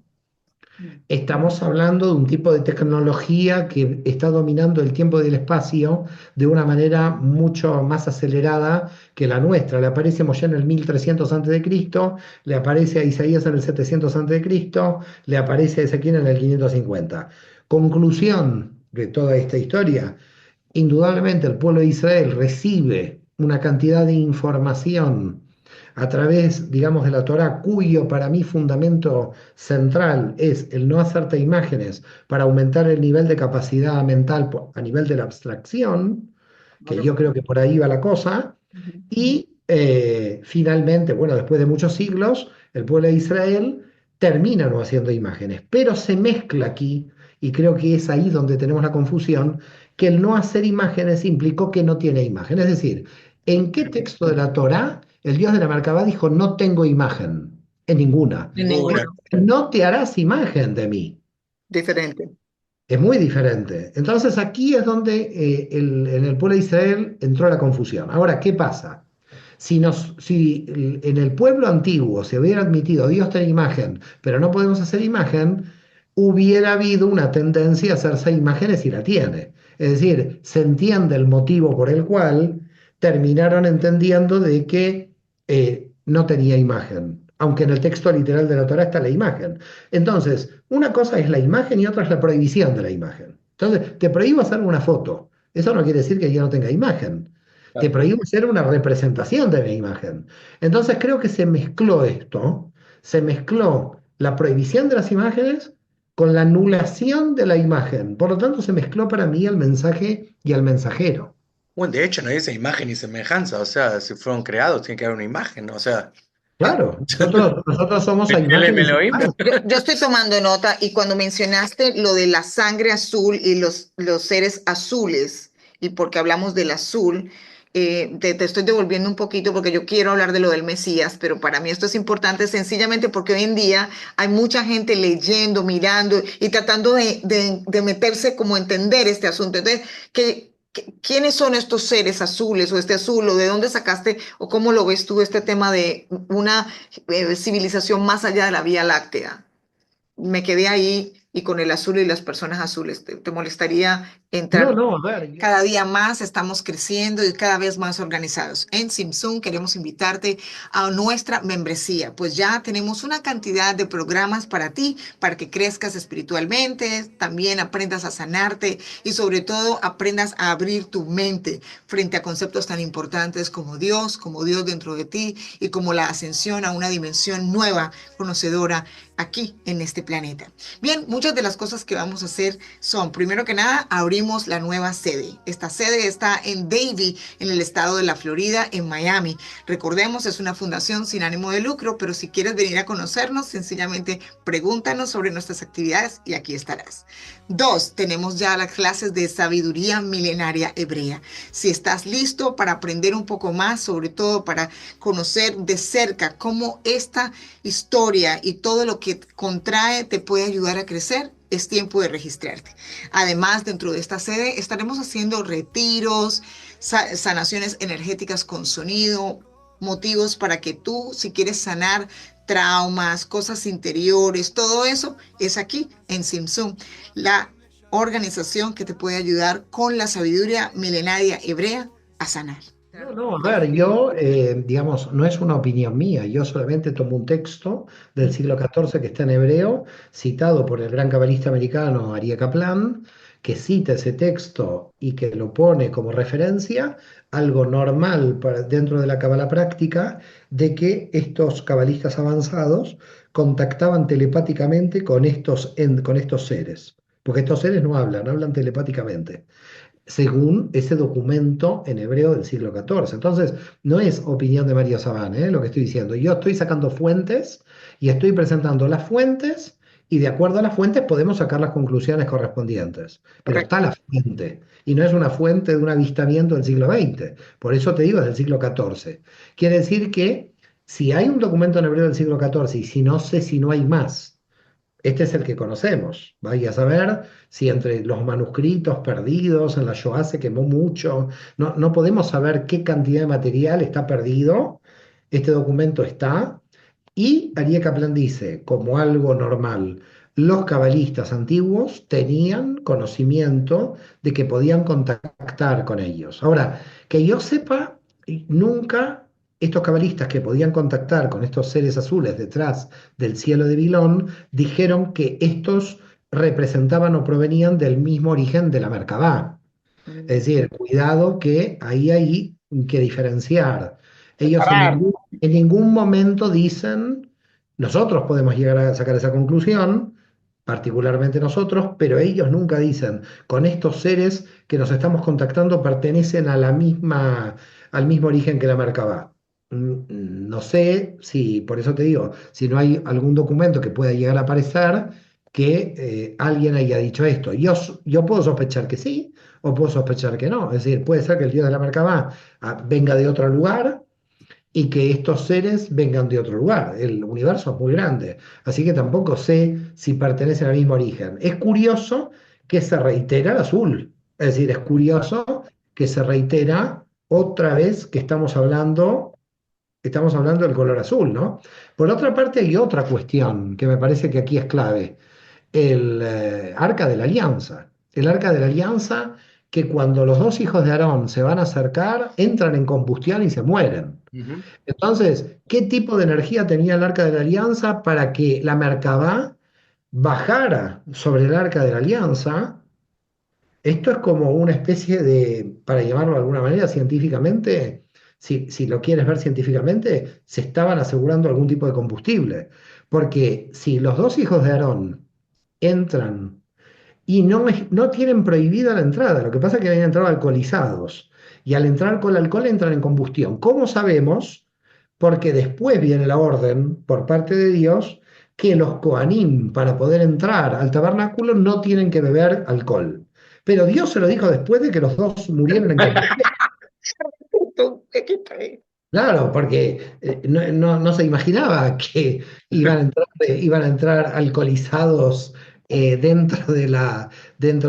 Estamos hablando de un tipo de tecnología que está dominando el tiempo y el espacio de una manera mucho más acelerada que la nuestra. Le aparece a Moshe en el 1300 a.C., le aparece a Isaías en el 700 a.C., le aparece a Ezequiel en el 550. Conclusión de toda esta historia: indudablemente el pueblo de Israel recibe una cantidad de información a través, digamos, de la Torá, cuyo para mí fundamento central es el no hacerte imágenes para aumentar el nivel de capacidad mental a nivel de la abstracción, que yo creo que por ahí va la cosa, y finalmente, bueno, después de muchos siglos, el pueblo de Israel termina no haciendo imágenes, pero se mezcla aquí, y creo que es ahí donde tenemos la confusión, que el no hacer imágenes implicó que no tiene imagen. Es decir, ¿en qué texto de la Torá el Dios de la Merkabah dijo no tengo imagen? En ninguna. En ninguna. No te harás imagen de mí. Diferente. Es muy diferente. Entonces aquí es donde en el pueblo de Israel entró la confusión. Ahora, ¿qué pasa? Si en el pueblo antiguo se hubiera admitido Dios tiene imagen, pero no podemos hacer imagen, hubiera habido una tendencia a hacerse imágenes y la tiene. Es decir, se entiende el motivo por el cual terminaron entendiendo de que no tenía imagen, aunque en el texto literal de la Torá está la imagen. Entonces, una cosa es la imagen y otra es la prohibición de la imagen. Entonces, te prohíbo hacer una foto. Eso no quiere decir que yo no tenga imagen. Te Claro. prohíbo hacer una representación de la imagen. Entonces, creo que se mezcló esto, se mezcló la prohibición de las imágenes con la anulación de la imagen. Por lo tanto, se mezcló para mí el mensaje y el mensajero. Bueno, de hecho no dice imagen y semejanza, o sea, si fueron creados tiene que haber una imagen, o sea, Claro, nosotros somos a el imagen y Elohim. semejanza. Yo estoy tomando nota y cuando mencionaste lo de la sangre azul y los seres azules, y porque hablamos del azul, te estoy devolviendo un poquito porque yo quiero hablar de lo del Mesías, pero para mí esto es importante sencillamente porque hoy en día hay mucha gente leyendo, mirando y tratando de meterse como a entender este asunto. Entonces, ¿quiénes son estos seres azules o este azul o de dónde sacaste o cómo lo ves tú este tema de una civilización más allá de la Vía Láctea? Me quedé ahí y con el azul y las personas azules. ¿Te molestaría No, entrar? no, a ver, Cada día más estamos creciendo y cada vez más organizados. En Simsum queremos invitarte a nuestra membresía, pues ya tenemos una cantidad de programas para ti, para que crezcas espiritualmente, también aprendas a sanarte y sobre todo aprendas a abrir tu mente frente a conceptos tan importantes como Dios dentro de ti y como la ascensión a una dimensión nueva, conocedora aquí en este planeta. Bien, muchas de las cosas que vamos a hacer son, primero que nada, abrimos la nueva sede. Esta sede está en Davie, en el estado de la Florida, en Miami. Recordemos, es una fundación sin ánimo de lucro, pero si quieres venir a conocernos, sencillamente pregúntanos sobre nuestras actividades y aquí estarás. Dos, tenemos ya las clases de sabiduría milenaria hebrea. Si estás listo para aprender un poco más, sobre todo para conocer de cerca cómo esta historia y todo lo que contrae te puede ayudar a crecer, es tiempo de registrarte. Además, dentro de esta sede estaremos haciendo retiros, sanaciones energéticas con sonido, motivos para que tú, si quieres sanar traumas, cosas interiores, todo eso es aquí en Simsum, la organización que te puede ayudar con la sabiduría milenaria hebrea a sanar. no, no, a ver, yo, digamos, no es una opinión mía, yo solamente tomo un texto del siglo XIV que está en hebreo, citado por el gran cabalista americano Aryeh Kaplan, que cita ese texto y que lo pone como referencia, algo normal dentro de la cabala práctica, de que estos cabalistas avanzados contactaban telepáticamente con estos seres, porque estos seres no hablan, hablan telepáticamente según ese documento en hebreo del siglo XIV. Entonces, no es opinión de Mario Sabán, lo que estoy diciendo. Yo estoy sacando fuentes y estoy presentando las fuentes y de acuerdo a las fuentes podemos sacar las conclusiones correspondientes. Pero Correcto. está la fuente y no es una fuente de un avistamiento del siglo XX. Por eso te digo, es del siglo XIV. Quiere decir que si hay un documento en hebreo del siglo XIV y si no sé si no hay más, este es el que conocemos. Vaya a saber si entre los manuscritos perdidos en la Shoah se quemó mucho. No, no podemos saber qué cantidad de material está perdido. Este documento está. Y Aryeh Kaplan dice, como algo normal, los cabalistas antiguos tenían conocimiento de que podían contactar con ellos. Ahora, que yo sepa, nunca estos cabalistas que podían contactar con estos seres azules detrás del cielo de Bilón dijeron que estos representaban o provenían del mismo origen de la Merkabah. Es decir, cuidado que ahí hay que diferenciar. Ellos en ningún momento dicen, nosotros podemos llegar a sacar esa conclusión, particularmente nosotros, pero ellos nunca dicen, con estos seres que nos estamos contactando pertenecen a al mismo origen que la Merkabah. No sé si, por eso te digo, si no hay algún documento que pueda llegar a aparecer que alguien haya dicho esto. Yo puedo sospechar que sí, o puedo sospechar que no. Es decir, puede ser que el dios de la Merkabah venga de otro lugar y que estos seres vengan de otro lugar. El universo es muy grande, así que tampoco sé si pertenecen al mismo origen. Es curioso que se reitera el azul. Es decir, es curioso que se reitera otra vez que estamos hablando del color azul, ¿no? Por otra parte, hay otra cuestión que me parece que aquí es clave, el arca de la alianza. El arca de la alianza que cuando los dos hijos de Aarón se van a acercar, entran en combustión y se mueren. Ujú. Entonces, ¿qué tipo de energía tenía el arca de la alianza para que la Merkabá bajara sobre el arca de la alianza? Esto es como una especie de, para llamarlo de alguna manera científicamente, si lo quieres ver científicamente, se estaban asegurando algún tipo de combustible. Porque si los dos hijos de Aarón entran y no tienen prohibida la entrada, lo que pasa es que habían entrado alcoholizados y al entrar con el alcohol entran en combustión. ¿Cómo sabemos? Porque después viene la orden por parte de Dios que los Coanim para poder entrar al tabernáculo no tienen que beber alcohol. Pero Dios se lo dijo después de que los dos murieron en combustión. Claro, porque no se imaginaba que iban a entrar alcoholizados dentro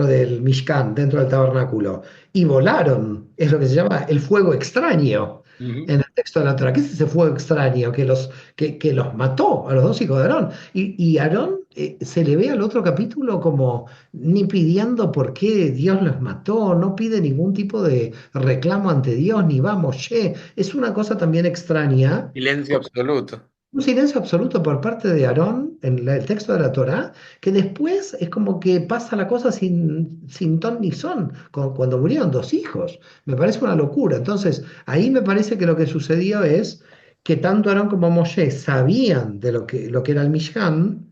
del Mishkan, dentro del tabernáculo. Y volaron, es lo que se llama el fuego extraño Ujú. en el texto de la Torá. ¿Qué es ese fuego extraño que los mató a los dos hijos de Aarón? Y Aarón se le ve al otro capítulo como ni pidiendo por qué Dios los mató, no pide ningún tipo de reclamo ante Dios, ni va Moshe. Es una cosa también extraña, Silencio absoluto. un silencio absoluto por parte de Aarón en el texto de la Torá, que después es como que pasa la cosa sin ton ni son, cuando murieron dos hijos. Me parece una locura. Entonces, ahí me parece que lo que sucedió es que tanto Aarón como Moshe sabían de lo que era el Mishkan,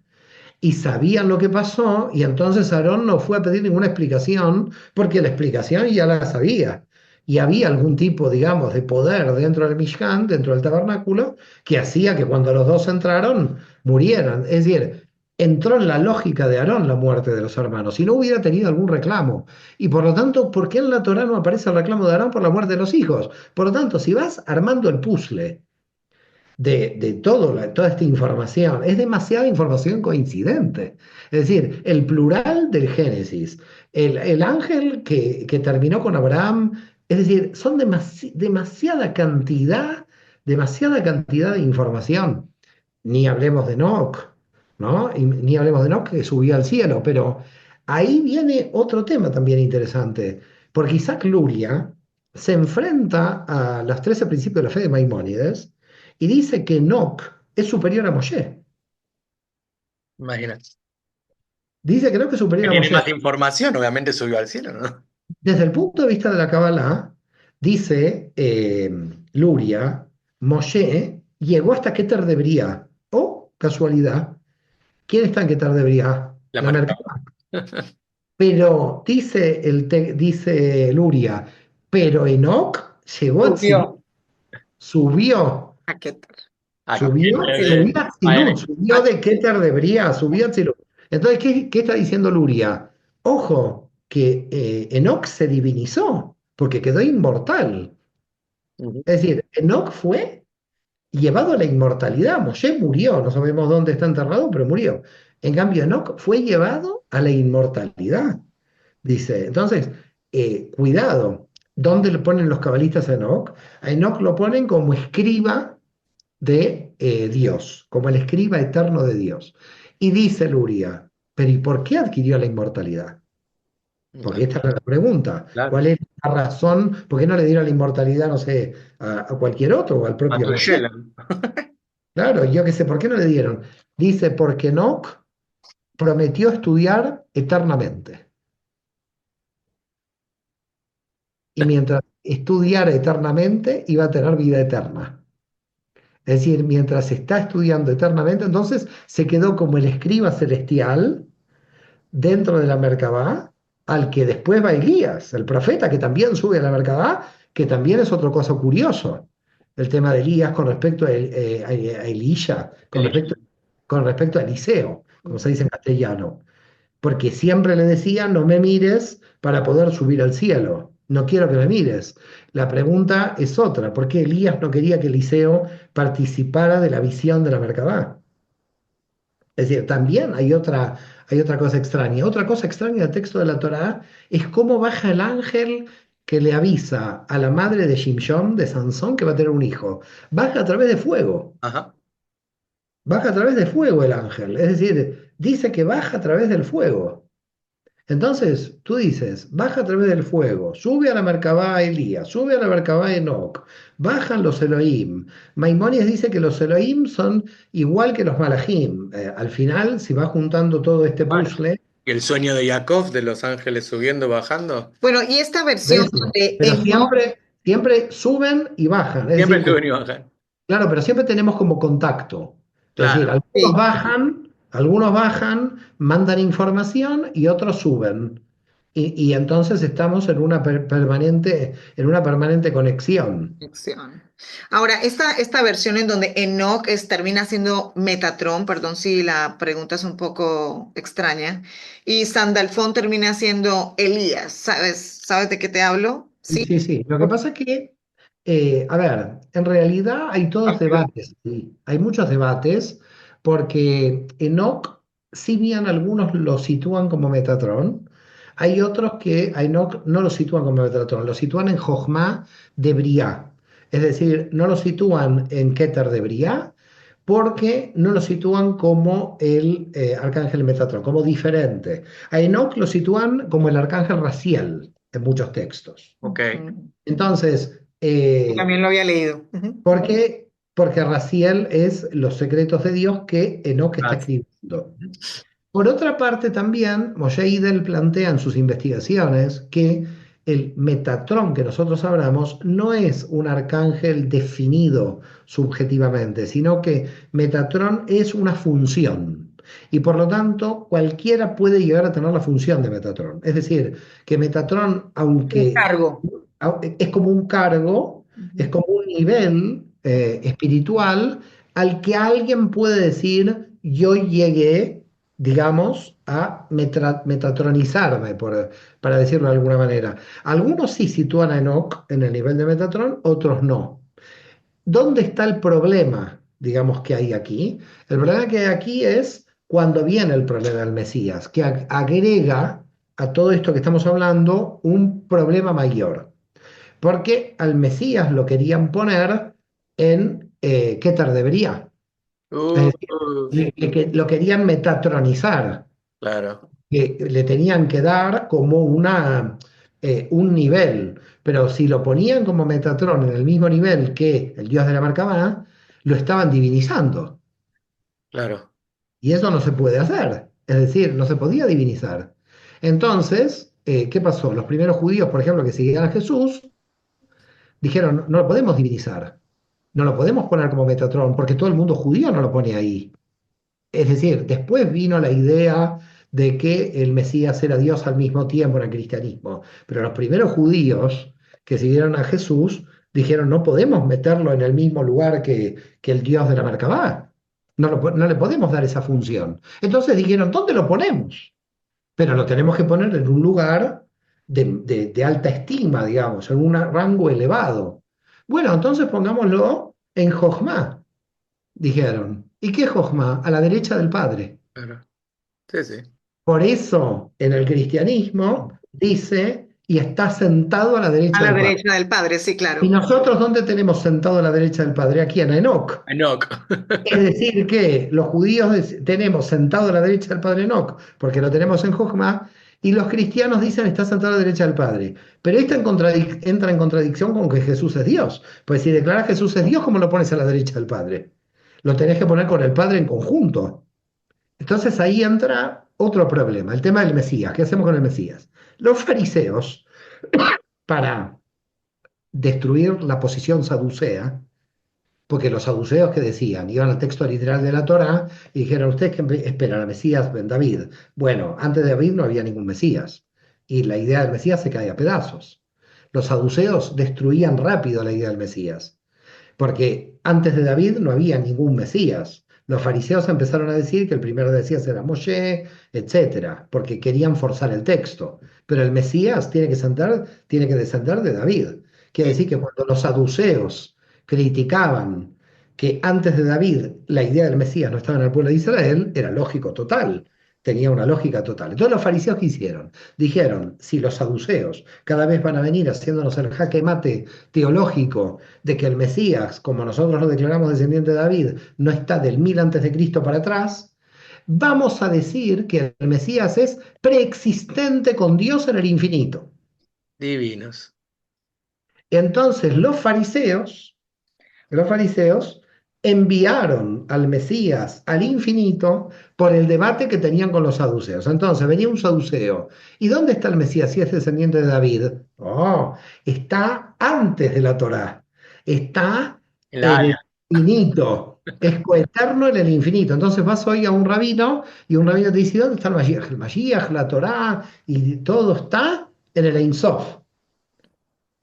y sabían lo que pasó, y entonces Aarón no fue a pedir ninguna explicación, porque la explicación ya la sabía. Y había algún tipo, digamos, de poder dentro del Mishkan, dentro del tabernáculo, que hacía que cuando los dos entraron, murieran. Es decir, entró en la lógica de Aarón la muerte de los hermanos, si no hubiera tenido algún reclamo. Y por lo tanto, ¿por qué en la Torá no aparece el reclamo de Aarón por la muerte de los hijos? Por lo tanto, si vas armando el puzzle, toda esta información. Es demasiada información coincidente. Es decir, el plural del Génesis, el ángel que terminó con Abraham, es decir, son demasiada cantidad de información. Ni hablemos de Enoch, ¿no? Ni hablemos de Enoch que subió al cielo, pero ahí viene otro tema también interesante, porque Isaac Luria se enfrenta a los 13 principios de la fe de Maimónides y dice que Enoch es superior a Moshe. Imagínate. Dice que Enoch es Que superior a tiene Moshe. más información, obviamente subió al cielo, ¿no? Desde el punto de vista de la Kabbalah, dice Luria, Moshe llegó hasta Keter de Briah. Oh, casualidad. ¿Quién está en Keter de Briah? La La marca. Merkabah. Pero dice Luria, pero Enoch llegó a Tzilut, Subió. subió. ¿A qué tal? Acá. Subió a Tzilut, subió de Keter de Briah, subió a Tzilut. Entonces, ¿qué está diciendo Luria? Ojo, que Enoch se divinizó, porque quedó inmortal. Ujú. Es decir, Enoch fue llevado a la inmortalidad. Moshe murió, no sabemos dónde está enterrado, pero murió. En cambio, Enoch fue llevado a la inmortalidad, dice. Entonces, cuidado, ¿dónde le ponen los cabalistas a Enoch? A Enoch lo ponen como escriba de Dios, como el escriba eterno de Dios. Y dice Luria, pero ¿y por qué adquirió la inmortalidad? Porque Bueno, esta es la pregunta. claro. ¿Cuál es la razón? ¿Por qué no le dieron la inmortalidad, no sé, a cualquier otro o al propio Moshe? Matushela. Claro, yo qué sé, ¿por qué no le dieron? Dice, porque Enoch prometió estudiar eternamente. Y mientras estudiara eternamente, iba a tener vida eterna. Es decir, mientras está estudiando eternamente, entonces se quedó como el escriba celestial dentro de la Merkabá, al que después va Elías, el profeta que también sube a la Merkabá, que también es otra cosa curioso. El tema de Elías con respecto a Elisha, con respecto a Eliseo, como se dice en castellano. Porque siempre le decía, no me mires para poder subir al cielo. No quiero que me mires. La pregunta es otra. ¿Por qué Elías no quería que Eliseo participara de la visión de la Merkabá? Es decir, también hay otra cosa extraña. Otra cosa extraña del texto de la Torá es cómo baja el ángel que le avisa a la madre de Shimshon, de Sansón, que va a tener un hijo. Baja a través de fuego. Ajá. Baja a través de fuego el ángel. Es decir, dice que baja a través del fuego. Entonces, tú dices, baja a través del fuego, sube a la Merkabah Elías, sube a la Merkabah Enoch, bajan los Elohim. Maimónides dice que los Elohim son igual que los Malachim. Al final, si va juntando todo este Bueno. puzzle, ¿Y el sueño de Jacob de los ángeles subiendo, bajando? Bueno, y esta versión ¿ves? donde Pero Enoch, siempre suben y bajan. Es Siempre decir, suben y bajan. claro, pero siempre tenemos como contacto. Es decir, Claro. sí, algunos bajan, mandan información y otros suben. Y entonces estamos en una permanente conexión. conexión. Ahora, esta versión en donde Enoch termina siendo Metatron, perdón si la pregunta es un poco extraña, y Sandalfón termina siendo Elías, ¿sabes de qué te hablo? Sí, Sí. sí, sí. Lo que pasa es que, a ver, en realidad hay todos debates, sí. Hay muchos debates, porque Enoch, si bien algunos lo sitúan como Metatron, hay otros que a Enoch no lo sitúan como Metatron, lo sitúan en Jochma de Briah. Es decir, no lo sitúan en Keter de Briah, porque no lo sitúan como el arcángel Metatron, como diferente. A Enoch lo sitúan como el arcángel Raziel en muchos textos. Ok. Ujú. Entonces, Yo también lo había leído. Ujú. ¿por qué? Porque Raziel es los secretos de Dios que Enoch está Gracias. escribiendo. Por otra parte, también Moshe Idel plantea en sus investigaciones que el Metatrón que nosotros hablamos no es un arcángel definido subjetivamente, sino que Metatrón es una función. Y por lo tanto, cualquiera puede llegar a tener la función de Metatrón. Es decir, que Metatrón, Un aunque cargo. es como un cargo, es Ujú. como un nivel espiritual al que alguien puede decir, yo llegué, digamos, a metatronizarme, para decirlo de alguna manera. Algunos sí sitúan a Enoch en el nivel de Metatron, otros no. ¿Dónde está el problema, digamos, que hay aquí? El problema que hay aquí es cuando viene el problema del Mesías, que agrega a todo esto que estamos hablando un problema mayor. Porque al Mesías lo querían poner en Keter de Bería. Es Uh, decir, que lo querían metatronizar, claro, que le tenían que dar como un nivel. Pero si lo ponían como Metatron en el mismo nivel que el dios de la Merkabah, lo estaban divinizando. claro. Y eso no se puede hacer. Es decir, no se podía divinizar. Entonces, ¿qué pasó? Los primeros judíos, por ejemplo, que seguían a Jesús, dijeron, no lo podemos divinizar, no lo podemos poner como Metatron, porque todo el mundo judío no lo pone ahí. Es decir, después vino la idea de que el Mesías era Dios al mismo tiempo en el cristianismo, pero los primeros judíos que siguieron a Jesús dijeron, no podemos meterlo en el mismo lugar que el Dios de la Merkabah. No le podemos dar esa función. Entonces dijeron, ¿dónde lo ponemos? Pero lo tenemos que poner en un lugar de alta estima, digamos, en un rango elevado. Bueno, entonces pongámoslo en Jochma, dijeron. ¿Y qué es Jochma? A la derecha del Padre. Claro. Sí, sí. Por eso en el cristianismo dice, y está sentado a la A derecha la del Padre. derecha del Padre, sí, ¿Y claro. nosotros dónde tenemos sentado a la derecha del Padre? Aquí en Enoch. Enoch. Es decir, que los judíos tenemos sentado a la derecha del Padre Enoch, porque lo tenemos en Jochma, y los cristianos dicen está sentado a la derecha del Padre. Pero esto entra en contradicción con que Jesús es Dios. Pues si declaras Jesús es Dios, ¿cómo lo pones a la derecha del Padre? Lo tenés que poner con el Padre en conjunto. Entonces ahí entra otro problema, el tema del Mesías. ¿Qué hacemos con el Mesías? Los fariseos, para destruir la posición saducea, porque los saduceos que decían, iban al texto literal de la Torá y dijeron, ustedes que esperan a Mesías en David. Bueno, antes de David no había ningún Mesías y la idea del Mesías se cae a pedazos. Los saduceos destruían rápido la idea del Mesías, porque antes de David no había ningún Mesías. Los fariseos empezaron a decir que el primer Mesías era Moshe, etcétera, porque querían forzar el texto. Pero el Mesías tiene que descender de David. Quiere decir que cuando los saduceos criticaban que antes de David la idea del Mesías no estaba en el pueblo de Israel, era lógico total. tenía una lógica total. Entonces los fariseos, ¿qué hicieron? Dijeron, si los saduceos cada vez van a venir haciéndonos el jaque mate teológico de que el Mesías, como nosotros lo declaramos descendiente de David, no está del 1000 antes de Cristo para atrás, vamos a decir que el Mesías es preexistente con Dios en el infinito. Divinos. Entonces los fariseos enviaron al Mesías al infinito por el debate que tenían con los saduceos. Entonces venía un saduceo. ¿Y dónde está el Mesías si es descendiente de David? Oh, está antes de la Torá. Está En la en el área. infinito. Es coeterno en el infinito. Entonces vas hoy a un rabino y un rabino te dice, ¿dónde está el Mashiach? El Mashiach, la Torá, y todo está en el Ein Sof.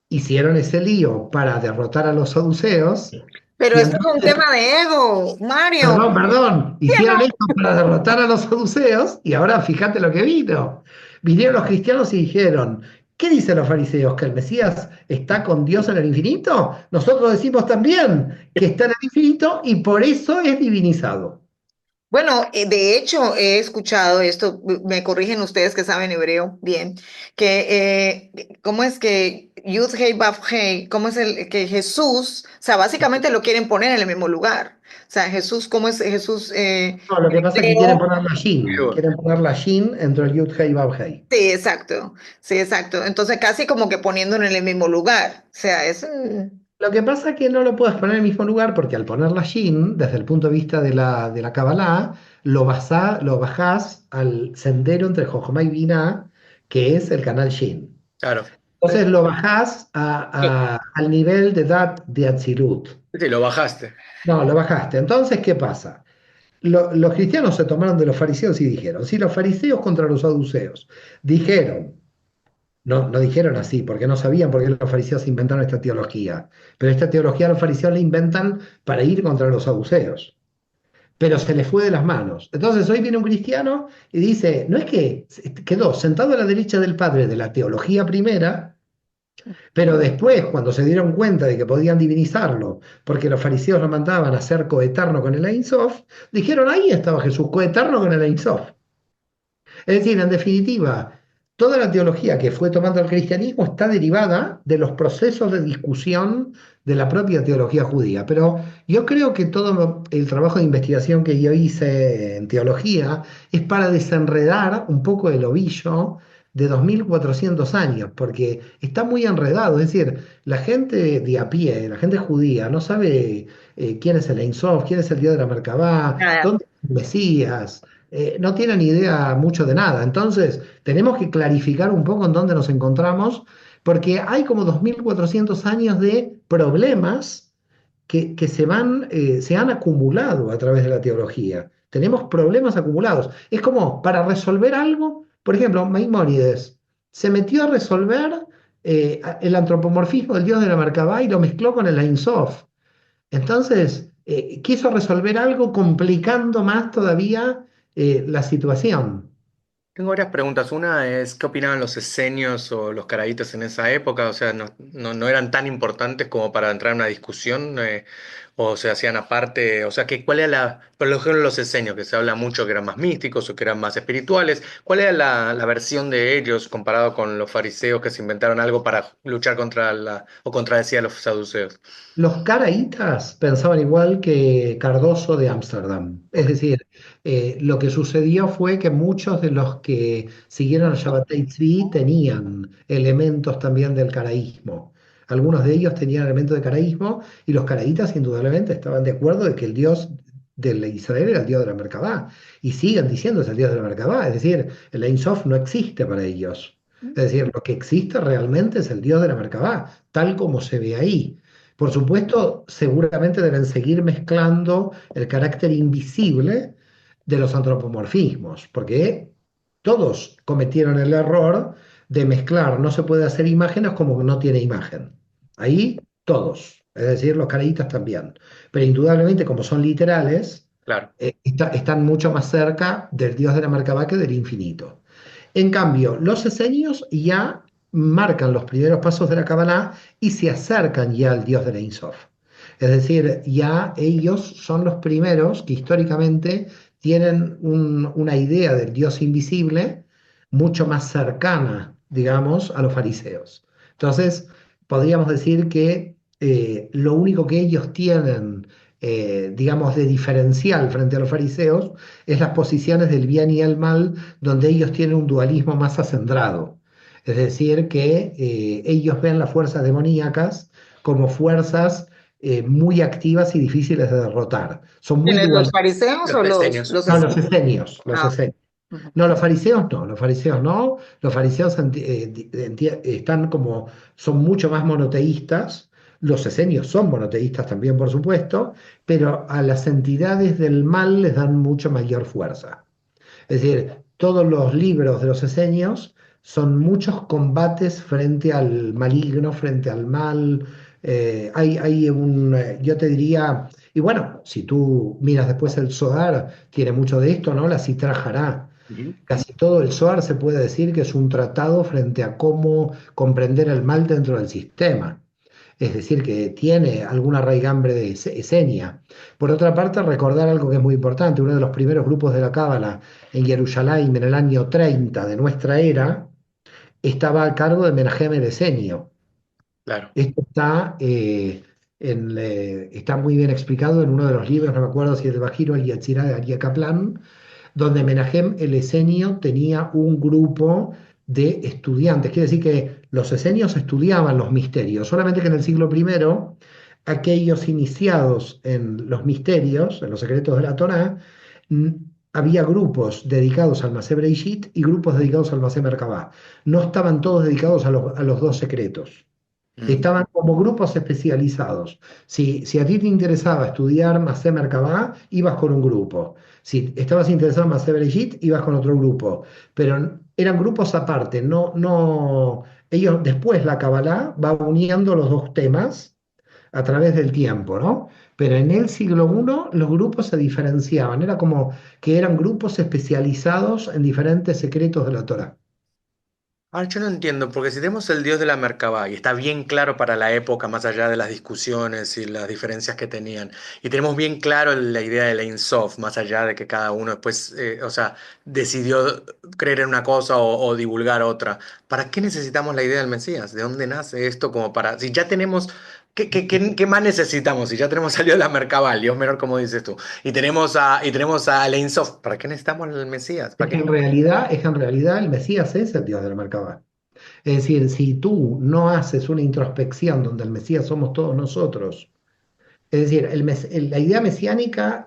Hicieron ese lío para derrotar a los saduceos. Pero Y esto es un entonces, tema de ego, Mario. perdón, ¿Sí o hicieron no? esto para derrotar a los saduceos y ahora fíjate lo que vino. Vinieron los cristianos y dijeron, ¿qué dicen los fariseos? ¿Que el Mesías está con Dios en el infinito? Nosotros decimos también que está en el infinito y por eso es divinizado. Bueno, de hecho he escuchado esto, me corrigen ustedes que saben hebreo bien, que cómo es que Yud Hei Vav Hei, cómo es el que Jesús, o sea, básicamente lo quieren poner en el mismo lugar. O sea, Jesús, ¿cómo es Jesús No, lo que en pasa es que hebreo? quieren poner la shin entre el Yud Hei y Vav Hei. Sí, exacto, sí, exacto. Entonces casi como que poniéndolo en el mismo lugar. O sea, es Lo que pasa es que no lo puedes poner en el mismo lugar porque al poner la Shin, desde el punto de vista de la Kabbalah, lo bajás al sendero entre Jochma y Binah, que es el canal Shin. Claro. Entonces lo bajás al nivel de Dat de Atzilut. Sí, lo bajaste. No, lo bajaste. Entonces, ¿qué pasa? Los cristianos se tomaron de los fariseos y dijeron, si los fariseos contra los saduceos dijeron, no, no dijeron así, porque no sabían por qué los fariseos inventaron esta teología. Pero esta teología los fariseos la inventan para ir contra los saduceos. Pero se les fue de las manos. Entonces hoy viene un cristiano y dice, no es que quedó sentado a la derecha del Padre de la teología primera, pero después, cuando se dieron cuenta de que podían divinizarlo, porque los fariseos lo mandaban a ser coeterno con el Ein Sof, dijeron, ahí estaba Jesús, coeterno con el Ein Sof. Es decir, en definitiva, toda la teología que fue tomando el cristianismo está derivada de los procesos de discusión de la propia teología judía. Pero yo creo que todo el trabajo de investigación que yo hice en teología es para desenredar un poco el ovillo de 2400 años, porque está muy enredado. Es decir, la gente de a pie, la gente judía, no sabe quién es el Ein Sof, quién es el Dios de la Merkabah, nada. dónde es el Mesías, no tienen idea mucho de nada. Entonces, tenemos que clarificar un poco en dónde nos encontramos, porque hay como 2400 años de problemas que se han acumulado a través de la teología. Tenemos problemas acumulados. Es como para resolver algo, por ejemplo, Maimónides se metió a resolver el antropomorfismo del dios de la Merkabah y lo mezcló con el Ein Sof. Entonces, quiso resolver algo complicando más todavía la situación. Tengo varias preguntas. Una es, ¿qué opinaban los esenios o los caraítas en esa época? O sea, no eran tan importantes como para entrar en una discusión, o se hacían aparte. O sea, ¿cuál era por ejemplo, los esenios, que se habla mucho que eran más místicos o que eran más espirituales? ¿Cuál era la versión de ellos comparado con los fariseos que se inventaron algo para luchar contra o contradecir a los saduceos? Los caraítas pensaban igual que Cardoso de Ámsterdam. Es Ok, decir, lo que sucedió fue que muchos de los que siguieron a Shabbatai Tzvi tenían elementos también del caraísmo. Algunos de ellos tenían elementos de caraísmo y los caraítas indudablemente estaban de acuerdo de que el Dios de Israel era el Dios de la Merkabah. Y siguen diciendo es el Dios de la Merkabah. Es decir, el Ein Sof no existe para ellos. Es decir, lo que existe realmente es el Dios de la Merkabah, tal como se ve ahí. Por supuesto, seguramente deben seguir mezclando el carácter invisible de los antropomorfismos, porque todos cometieron el error de mezclar, no se puede hacer imágenes como que no tiene imagen. Ahí todos, es decir, los caraítas también. Pero indudablemente, como son literales, claro. están mucho más cerca del Dios de la Merkabah que del infinito. En cambio, los esenios ya marcan los primeros pasos de la Kabbalah y se acercan ya al Dios de la Ein Sof. Es decir, ya ellos son los primeros que históricamente tienen una idea del Dios invisible mucho más cercana, digamos, a los fariseos. Entonces, podríamos decir que lo único que ellos tienen, digamos, de diferencial frente a los fariseos es las posiciones del bien y el mal, donde ellos tienen un dualismo más acendrado. Es decir, que ellos ven las fuerzas demoníacas como fuerzas muy activas y difíciles de derrotar. Son muy ¿Quiénes, los dualistas. fariseos o Los los esenios. No, los esenios? esenios, los Ah, esenios. ujú. No, los fariseos no, los fariseos no. Los fariseos están como, son mucho más monoteístas. Los esenios son monoteístas también, por supuesto, pero a las entidades del mal les dan mucho mayor fuerza. Es decir, todos los libros de los esenios son muchos combates frente al maligno, frente al mal. Yo te diría, y bueno, si tú miras después el Zohar, tiene mucho de esto, ¿no? La Sitra Jará. Ujú. Casi todo el Zohar se puede decir que es un tratado frente a cómo comprender el mal dentro del sistema. Es decir, que tiene alguna raigambre de esenia. Por otra parte, recordar algo que es muy importante, uno de los primeros grupos de la Cábala en Jerusalén en el año 30 de nuestra era, estaba a cargo de Menahem el Esenio. Claro. Esto está muy bien explicado en uno de los libros, no me acuerdo si es de Bajiro el Yatzirá de Aryeh Kaplan, donde Menahem el Esenio tenía un grupo de estudiantes. Quiere decir que los esenios estudiaban los misterios, solamente que en el siglo primero, aquellos iniciados en los misterios, en los secretos de la Torá, mm, había grupos dedicados al Masé Breishit y grupos dedicados al Masé Merkabah. No estaban todos dedicados a los dos secretos. Mm. Estaban como grupos especializados. Si a ti te interesaba estudiar Masé Merkabah, ibas con un grupo. Si estabas interesado en Masé Bereshit, ibas con otro grupo. Pero eran grupos aparte. No, no, ellos después la Kabbalah va uniendo los dos temas a través del tiempo, ¿no? Pero en el siglo I los grupos se diferenciaban. Era como que eran grupos especializados en diferentes secretos de la Torá. Ahora yo no entiendo, porque si tenemos el dios de la Merkabah y está bien claro para la época, más allá de las discusiones y las diferencias que tenían, y tenemos bien claro la idea de la Sof, más allá de que cada uno después, o sea, decidió creer en una cosa o divulgar otra, ¿para qué necesitamos la idea del Mesías? ¿De dónde nace esto? Como para, si ya tenemos, ¿qué más necesitamos? Si ya tenemos al dios de la Merkabah, el dios menor, como dices tú, y tenemos a la Sof, ¿para qué necesitamos el Mesías? ¿Para qué? Es que en realidad el Mesías es el Dios de la Merkabah. Es decir, si tú no haces una introspección donde el Mesías somos todos nosotros, es decir, la idea mesiánica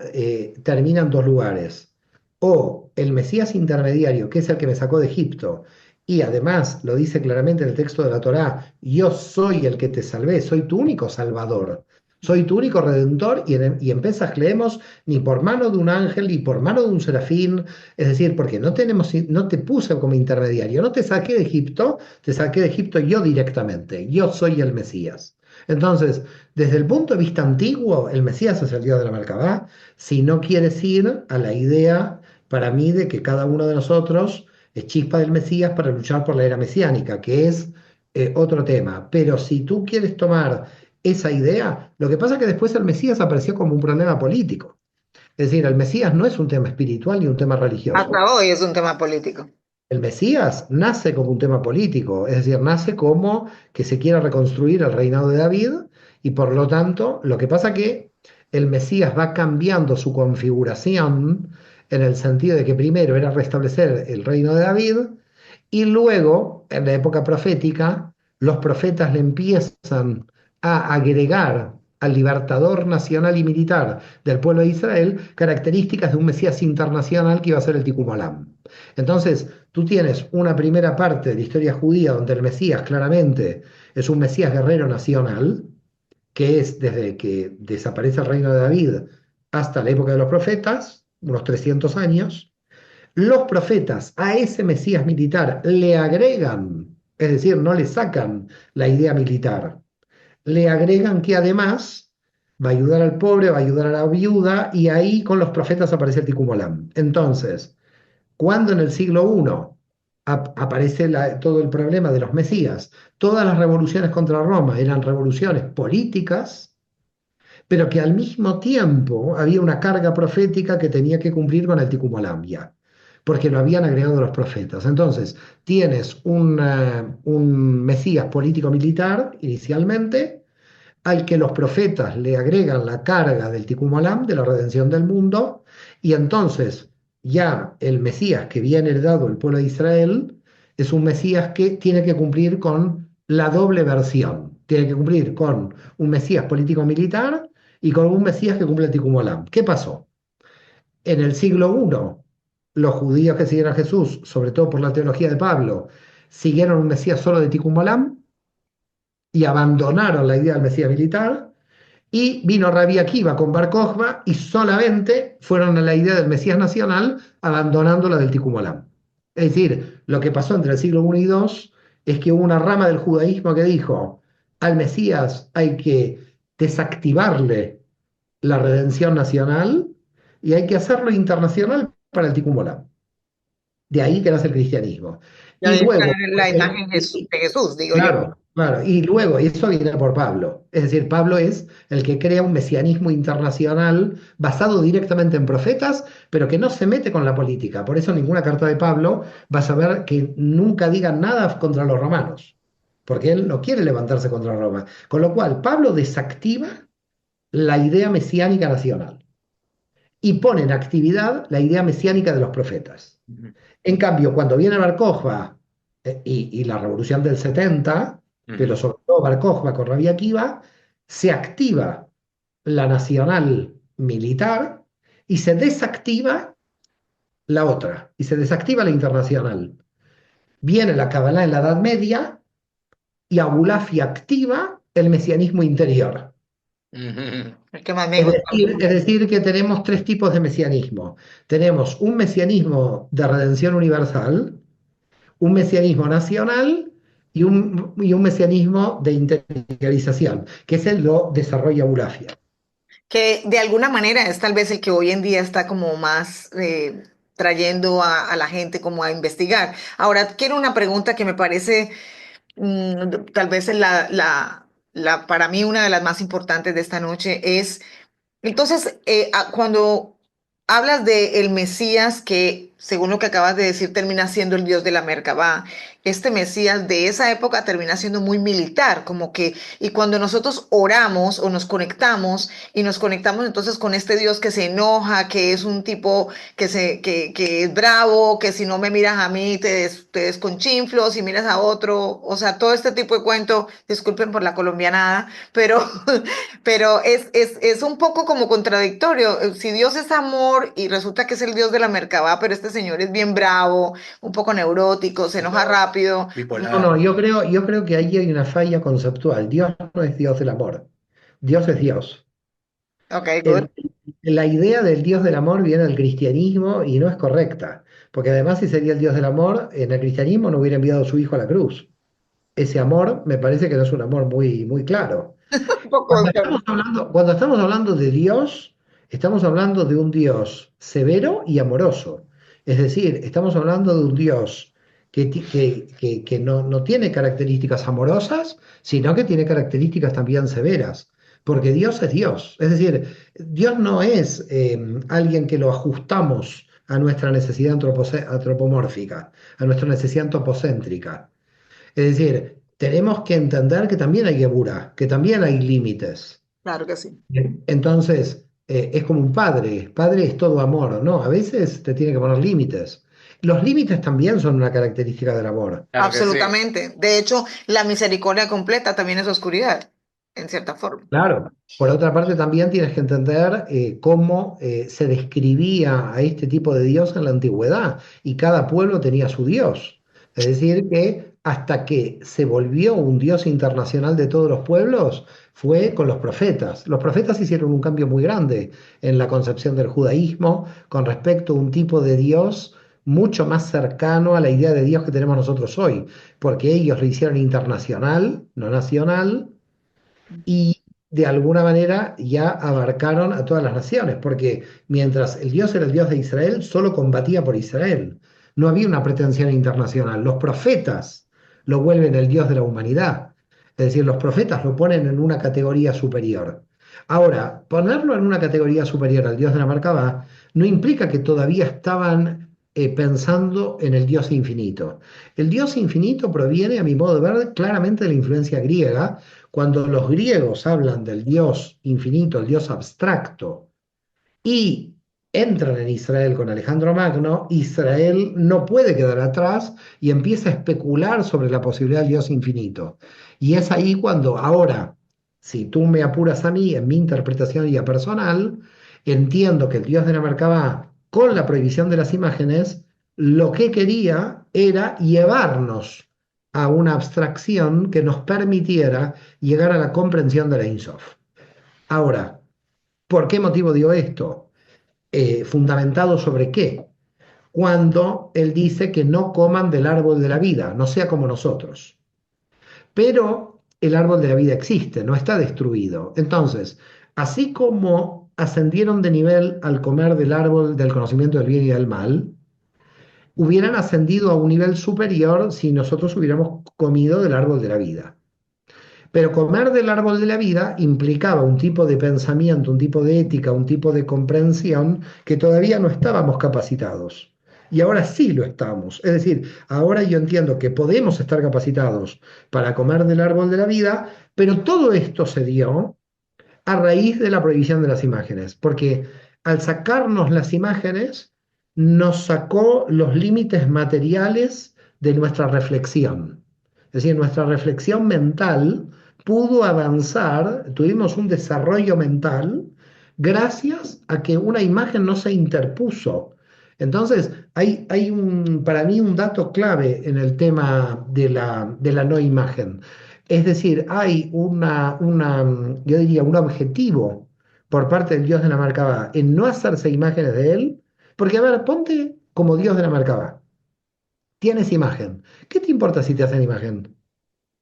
termina en dos lugares. O el Mesías intermediario, que es el que me sacó de Egipto, y además lo dice claramente en el texto de la Torá, yo soy el que te salvé, soy tu único salvador, soy tu único redentor, y en Pesaj leemos ni por mano de un ángel, ni por mano de un serafín, es decir, porque no te puse como intermediario, no te saqué de Egipto, te saqué de Egipto yo directamente, yo soy el Mesías. Entonces, desde el punto de vista antiguo, el Mesías es el Dios de la Merkabah. Si no quieres ir a la idea, para mí, de que cada uno de nosotros es chispa del Mesías para luchar por la era mesiánica, que es otro tema. Pero si tú quieres tomar esa idea, lo que pasa es que después el Mesías apareció como un problema político. Es decir, el Mesías no es un tema espiritual ni un tema religioso. Hasta hoy es un tema político. El Mesías nace como un tema político, es decir, nace como que se quiera reconstruir el reinado de David, y por lo tanto, lo que pasa que el Mesías va cambiando su configuración en el sentido de que primero era restablecer el reino de David, y luego, en la época profética, los profetas le empiezan a agregar al libertador nacional y militar del pueblo de Israel características de un Mesías internacional que iba a ser el Tikkun Olam. Entonces, tú tienes una primera parte de la historia judía donde el Mesías claramente es un Mesías guerrero nacional, que es desde que desaparece el reino de David hasta la época de los profetas, unos 300 años. Los profetas a ese Mesías militar le agregan, es decir, no le sacan la idea militar, le agregan que además va a ayudar al pobre, va a ayudar a la viuda, y ahí con los profetas aparece el Tikkun Olam. Entonces, cuando en el siglo I aparece todo el problema de los Mesías, todas las revoluciones contra Roma eran revoluciones políticas, pero que al mismo tiempo había una carga profética que tenía que cumplir con el Tikkun Olam ya, porque lo habían agregado los profetas. Entonces, tienes un Mesías político-militar inicialmente, al que los profetas le agregan la carga del Tikkun Olam, de la redención del mundo, y entonces ya el Mesías que viene heredado el pueblo de Israel es un Mesías que tiene que cumplir con la doble versión. Tiene que cumplir con un Mesías político-militar y con un Mesías que cumple el Tikkun Olam. ¿Qué pasó? En el siglo I, los judíos que siguieron a Jesús, sobre todo por la teología de Pablo, siguieron un Mesías solo de Tikkun Olam y abandonaron la idea del Mesías militar. Y vino Rabí Akiva con Bar Kokhba y solamente fueron a la idea del Mesías nacional, abandonando la del Tikkun Olam. Es decir, lo que pasó entre el siglo I y II es que hubo una rama del judaísmo que dijo, al Mesías hay que desactivarle la redención nacional y hay que hacerlo internacional para el Tikkun Olam. De ahí que nace el cristianismo. Ya Y debe estar luego, la imagen de Jesús, digo yo. claro, claro. Y luego, eso viene por Pablo. Es decir, Pablo es el que crea un mesianismo internacional basado directamente en profetas, pero que no se mete con la política. Por eso ninguna carta de Pablo vas a ver que nunca digan nada contra los romanos, porque él no quiere levantarse contra Roma. Con lo cual, Pablo desactiva la idea mesiánica nacional y pone en actividad la idea mesiánica de los profetas. Ujú, En cambio, cuando viene Bar Kokhba y la revolución del 70, pero ujú. sobre todo Bar Kokhba con Rabbi Akiva, se activa la nacional militar y se desactiva la otra, y se desactiva la internacional. Viene la Kabbalah en la Edad Media y Abulafia activa el mesianismo interior. Ujú. El que más me gusta. Es decir, que tenemos tres tipos de mesianismo. Tenemos un mesianismo de redención universal, un mesianismo nacional y un mesianismo de interiorización, que ese lo desarrolla Bulafia. Que de alguna manera es tal vez el que hoy en día está como más trayendo a la gente como a investigar. Ahora, quiero una pregunta que me parece tal vez es para mí una de las más importantes de esta noche es entonces, cuando hablas de el Mesías que, según lo que acabas de decir, termina siendo el Dios de la Merkabah, este Mesías de esa época termina siendo muy militar, como que, y cuando nosotros oramos o nos conectamos entonces con este Dios que se enoja, que es un tipo que es bravo, que si no me miras a mí te desconchinflo, si miras a otro, o sea, todo este tipo de cuento, disculpen por la colombianada, pero pero es un poco como contradictorio. Si Dios es amor y resulta que es el Dios de la Merkabah, pero este señor es bien bravo, un poco neurótico, se enoja Bipolar. rápido. No, no, Bipolar. yo creo que ahí hay una falla conceptual. Dios no es Dios del amor. Dios es Dios. Ok, good. El- la idea del Dios del amor viene del cristianismo y no es correcta, porque además si sería el Dios del amor, en el cristianismo no hubiera enviado a su hijo a la cruz. Ese amor me parece que no es un amor muy, muy claro. Un poco, Cuando estamos hablando de Dios, estamos hablando de un Dios severo y amoroso. Es decir, estamos hablando de un Dios que no tiene características amorosas, sino que tiene características también severas. Porque Dios es Dios. Es decir, Dios no es alguien que lo ajustamos a nuestra necesidad antropomórfica, a nuestra necesidad antropocéntrica. Es decir, tenemos que entender que también hay Geburah, que también hay límites. claro que sí. Entonces, es como un padre. Padre es todo amor, ¿no? A veces te tiene que poner límites. Los límites también son una característica del amor. Claro que sí. Absolutamente. De hecho, la misericordia completa también es oscuridad, en cierta forma. Claro. Por otra parte, también tienes que entender cómo se describía a este tipo de Dios en la antigüedad. Y cada pueblo tenía su Dios. Es decir, que hasta que se volvió un Dios internacional de todos los pueblos, fue con los profetas. Los profetas hicieron un cambio muy grande en la concepción del judaísmo con respecto a un tipo de Dios mucho más cercano a la idea de Dios que tenemos nosotros hoy, porque ellos lo hicieron internacional, no nacional, y de alguna manera ya abarcaron a todas las naciones, porque mientras el Dios era el Dios de Israel, solo combatía por Israel. No había una pretensión internacional. Los profetas lo vuelven el Dios de la humanidad. Es decir, los profetas lo ponen en una categoría superior. Ahora, ponerlo en una categoría superior al Dios de la Merkabah no implica que todavía estaban pensando en el Dios infinito. El Dios infinito proviene, a mi modo de ver, claramente de la influencia griega. Cuando los griegos hablan del Dios infinito, el Dios abstracto, y entran en Israel con Alejandro Magno, Israel no puede quedar atrás y empieza a especular sobre la posibilidad del Dios infinito. Y es ahí cuando ahora, si tú me apuras a mí en mi interpretación ya personal, entiendo que el Dios de la Merkabah, con la prohibición de las imágenes, lo que quería era llevarnos a una abstracción que nos permitiera llegar a la comprensión de la Ein Sof. Ahora, ¿por qué motivo digo esto? ¿Fundamentado sobre qué? Cuando él dice que no coman del árbol de la vida, no sea como nosotros. Pero el árbol de la vida existe, no está destruido. Entonces, así como ascendieron de nivel al comer del árbol del conocimiento del bien y del mal, hubieran ascendido a un nivel superior si nosotros hubiéramos comido del árbol de la vida. Pero comer del árbol de la vida implicaba un tipo de pensamiento, un tipo de ética, un tipo de comprensión que todavía no estábamos capacitados. Y ahora sí lo estamos. Es decir, ahora yo entiendo que podemos estar capacitados para comer del árbol de la vida, pero todo esto se dio a raíz de la prohibición de las imágenes, porque al sacarnos las imágenes, nos sacó los límites materiales de nuestra reflexión. Es decir, nuestra reflexión mental pudo avanzar, tuvimos un desarrollo mental gracias a que una imagen no se interpuso. Entonces, para mí un dato clave en el tema de la no imagen. Es decir, hay yo diría, un objetivo por parte del Dios de la Merkabah en no hacerse imágenes de él, porque, a ver, ponte como Dios de la Merkabah. Tienes imagen. ¿Qué te importa si te hacen imagen?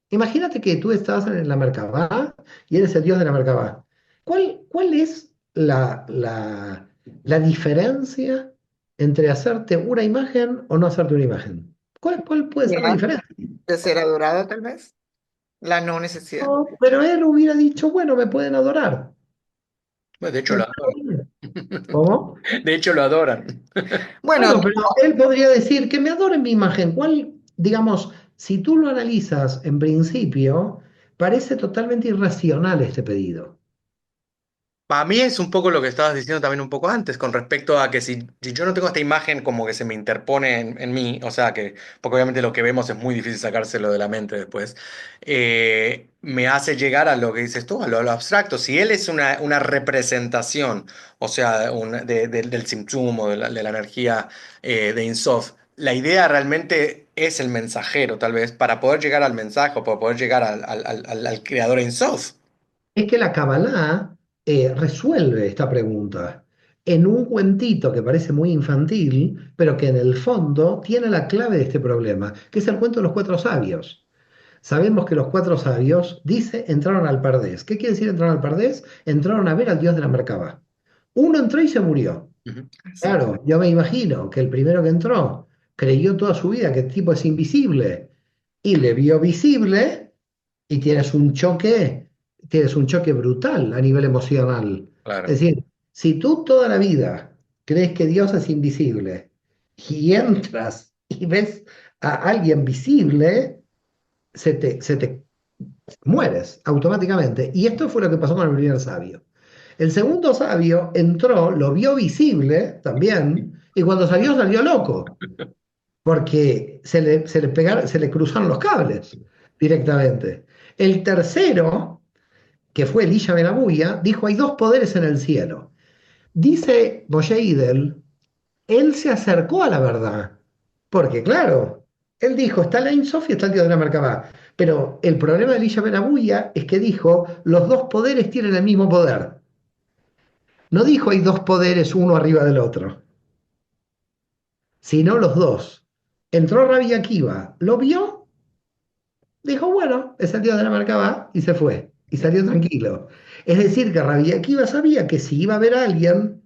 Imagínate que tú estás en la Merkabah y eres el Dios de la Merkabah. ¿Cuál es la diferencia entre hacerte una imagen o no hacerte una imagen? ¿Cuál puede ser la Ya, diferencia? de ser adorado tal vez, la no necesidad. No, pero él hubiera dicho, bueno, me pueden adorar. Bueno, de hecho lo Me adoran. pueden adorar. ¿Cómo? De hecho lo adoran. Bueno, Bueno, pero él podría decir que me adoren mi imagen. Digamos, si tú lo analizas en principio, parece totalmente irracional este pedido. Para mí es un poco lo que estabas diciendo también un poco antes, con respecto a que si yo no tengo esta imagen como que se me interpone en mí, o sea que, porque obviamente lo que vemos es muy difícil sacárselo de la mente después, me hace llegar a lo que dices tú, a lo abstracto. Si él es una representación, o sea, del Tzimtzum o de la energía de Ein Sof, la idea realmente es el mensajero, tal vez, para poder llegar al mensaje o para poder llegar al creador Ein Sof. Es que la Kabbalah resuelve esta pregunta en un cuentito que parece muy infantil, pero que en el fondo tiene la clave de este problema, que es el cuento de los cuatro sabios. Sabemos que los cuatro sabios, dice, entraron al Pardés. ¿Qué quiere decir entraron al Pardés? Entraron a ver al dios de la Merkabah. Uno entró y se murió. Ujú. sí. Claro, yo me imagino que el primero que entró creyó toda su vida que el tipo es invisible y le vio visible y tienes un choque brutal a nivel emocional. Claro. Es decir, si tú toda la vida crees que Dios es invisible y entras y ves a alguien visible, se te mueres automáticamente. Y esto fue lo que pasó con el primer sabio. El segundo sabio entró, lo vio visible también, y cuando salió, salió loco, porque se le cruzaron los cables directamente. El tercero, que fue Elisha Ben Abuya, dijo: hay dos poderes en el cielo. Dice Moshe Idel, él se acercó a la verdad, porque claro, él dijo, está la Ein Sof y está el Dios de la Merkabah. Pero el problema de Elisha Ben Abuya es que dijo, los dos poderes tienen el mismo poder. No dijo hay dos poderes uno arriba del otro, sino los dos. Entró Rabbi Akiva, lo vio, dijo, bueno, es el Dios de la Merkabah y se fue. Y salió tranquilo. Es decir, que Rabbi Akiva sabía que si iba a ver a alguien,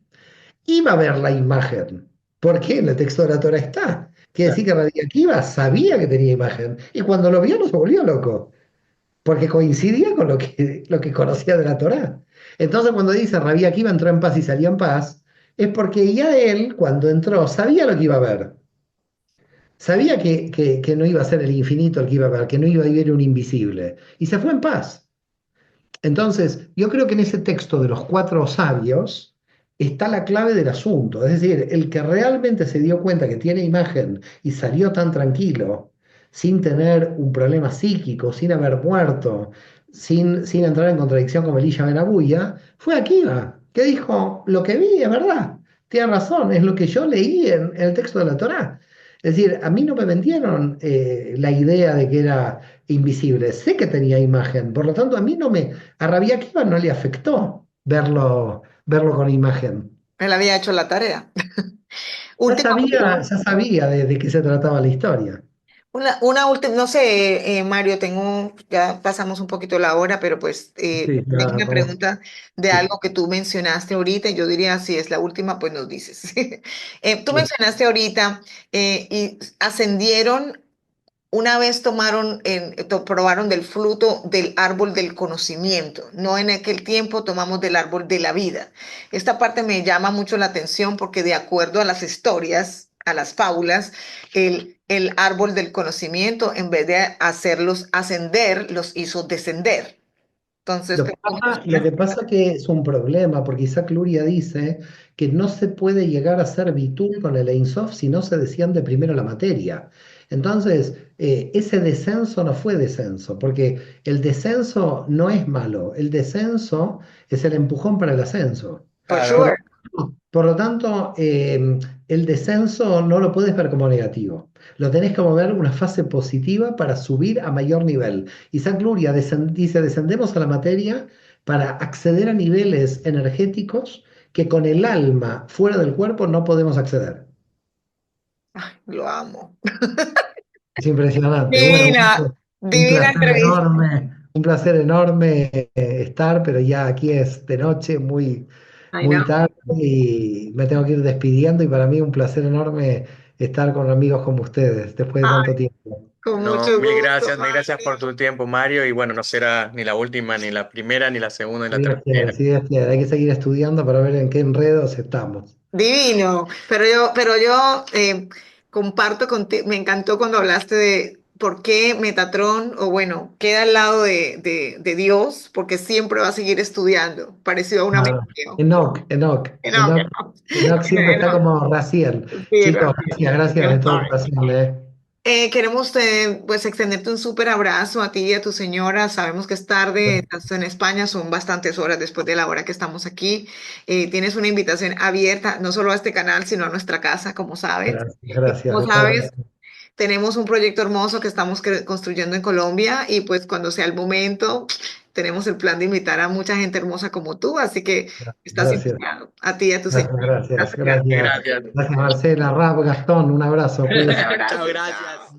iba a ver la imagen. Porque en el texto de la Torah está. Quiere decir que Rabbi Akiva sabía que tenía imagen. Y cuando lo vio, no se volvió loco. Porque coincidía con lo que conocía de la Torah. Entonces cuando dice Rabí Akiva entró en paz y salió en paz, es porque ya él, cuando entró, sabía lo que iba a ver. Sabía que no iba a ser el infinito el que iba a ver, que no iba a vivir un invisible. Y se fue en paz. Entonces, yo creo que en ese texto de los cuatro sabios está la clave del asunto. Es decir, el que realmente se dio cuenta que tiene imagen y salió tan tranquilo, sin tener un problema psíquico, sin haber muerto, sin entrar en contradicción con Elisha Ben Abuya, fue Akiva, que dijo, lo que vi es verdad, tiene razón, es lo que yo leí en el texto de la Torá. Es decir, a mí no me vendieron la idea de que era invisible, sé que tenía imagen, por lo tanto a Rabí Akiva no le afectó verlo con imagen. Él había hecho la tarea. Última Ya sabía de qué se trataba la historia. Una última, no sé, Mario, ya pasamos un poquito la hora, pero pues Sí, tengo ya, una pregunta de sí, algo que tú mencionaste ahorita y yo diría, si es la última, pues nos dices. Tú sí. mencionaste ahorita y ascendieron una vez probaron del fruto del árbol del conocimiento, no en aquel tiempo tomamos del árbol de la vida. Esta parte me llama mucho la atención porque de acuerdo a las historias, a las fábulas, el árbol del conocimiento, en vez de hacerlos ascender, los hizo descender. Entonces, ¿cómo nos Lo puedes que pasa que es un problema, porque Isaac Luria dice que no se puede llegar a ser Bitul con el Ein Sof si no se desciende primero la materia. Entonces, ese descenso no fue descenso, porque el descenso no es malo, el descenso es el empujón para el ascenso. For Claro. sure. Por lo tanto, el descenso no lo puedes ver como negativo. Lo tenés como ver una fase positiva para subir a mayor nivel. Isaac Luria dice, descendemos a la materia para acceder a niveles energéticos que con el alma fuera del cuerpo no podemos acceder. Ay, lo amo. Es impresionante. Bueno, Divina, divina entrevista. un placer enorme estar, pero ya aquí es de noche, Ay, no. muy tarde y me tengo que ir despidiendo y para mí un placer enorme estar con amigos como ustedes después de tanto Ay, tiempo. con No, mucho gusto, mil gracias por Mario. tu tiempo, Mario. Y bueno, no será ni la última, ni la primera, ni la segunda, ni Si la Dios quiere, tercera. si Dios quiere. Hay que seguir estudiando para ver en qué enredos estamos. Divino, pero yo comparto contigo, me encantó cuando hablaste de por qué Metatron, o bueno, queda al lado de Dios, porque siempre va a seguir estudiando, parecido a un amigo Claro. mío. No, que no. Enoch siempre está No, como Raciel. sí, Chicos, Rafael, gracias de Dios todo sabe. corazón, ¿eh? Queremos pues extenderte un súper abrazo a ti y a tu señora. Sabemos que es tarde, estás en España, son bastantes horas después de la hora que estamos aquí. Tienes una invitación abierta, no solo a este canal, sino a nuestra casa, como sabes. Y Gracias como de todo sabes, corazón. tenemos un proyecto hermoso que estamos construyendo en Colombia y pues cuando sea el momento, tenemos el plan de invitar a mucha gente hermosa como tú, así que estás Gracias, invitado a ti y a tu señora. gracias, Gracias. gracias. Gracias. Gracias, Marcela, Rab, Gastón, un abrazo, Un cuídense. Chao, abrazo, gracias. chao.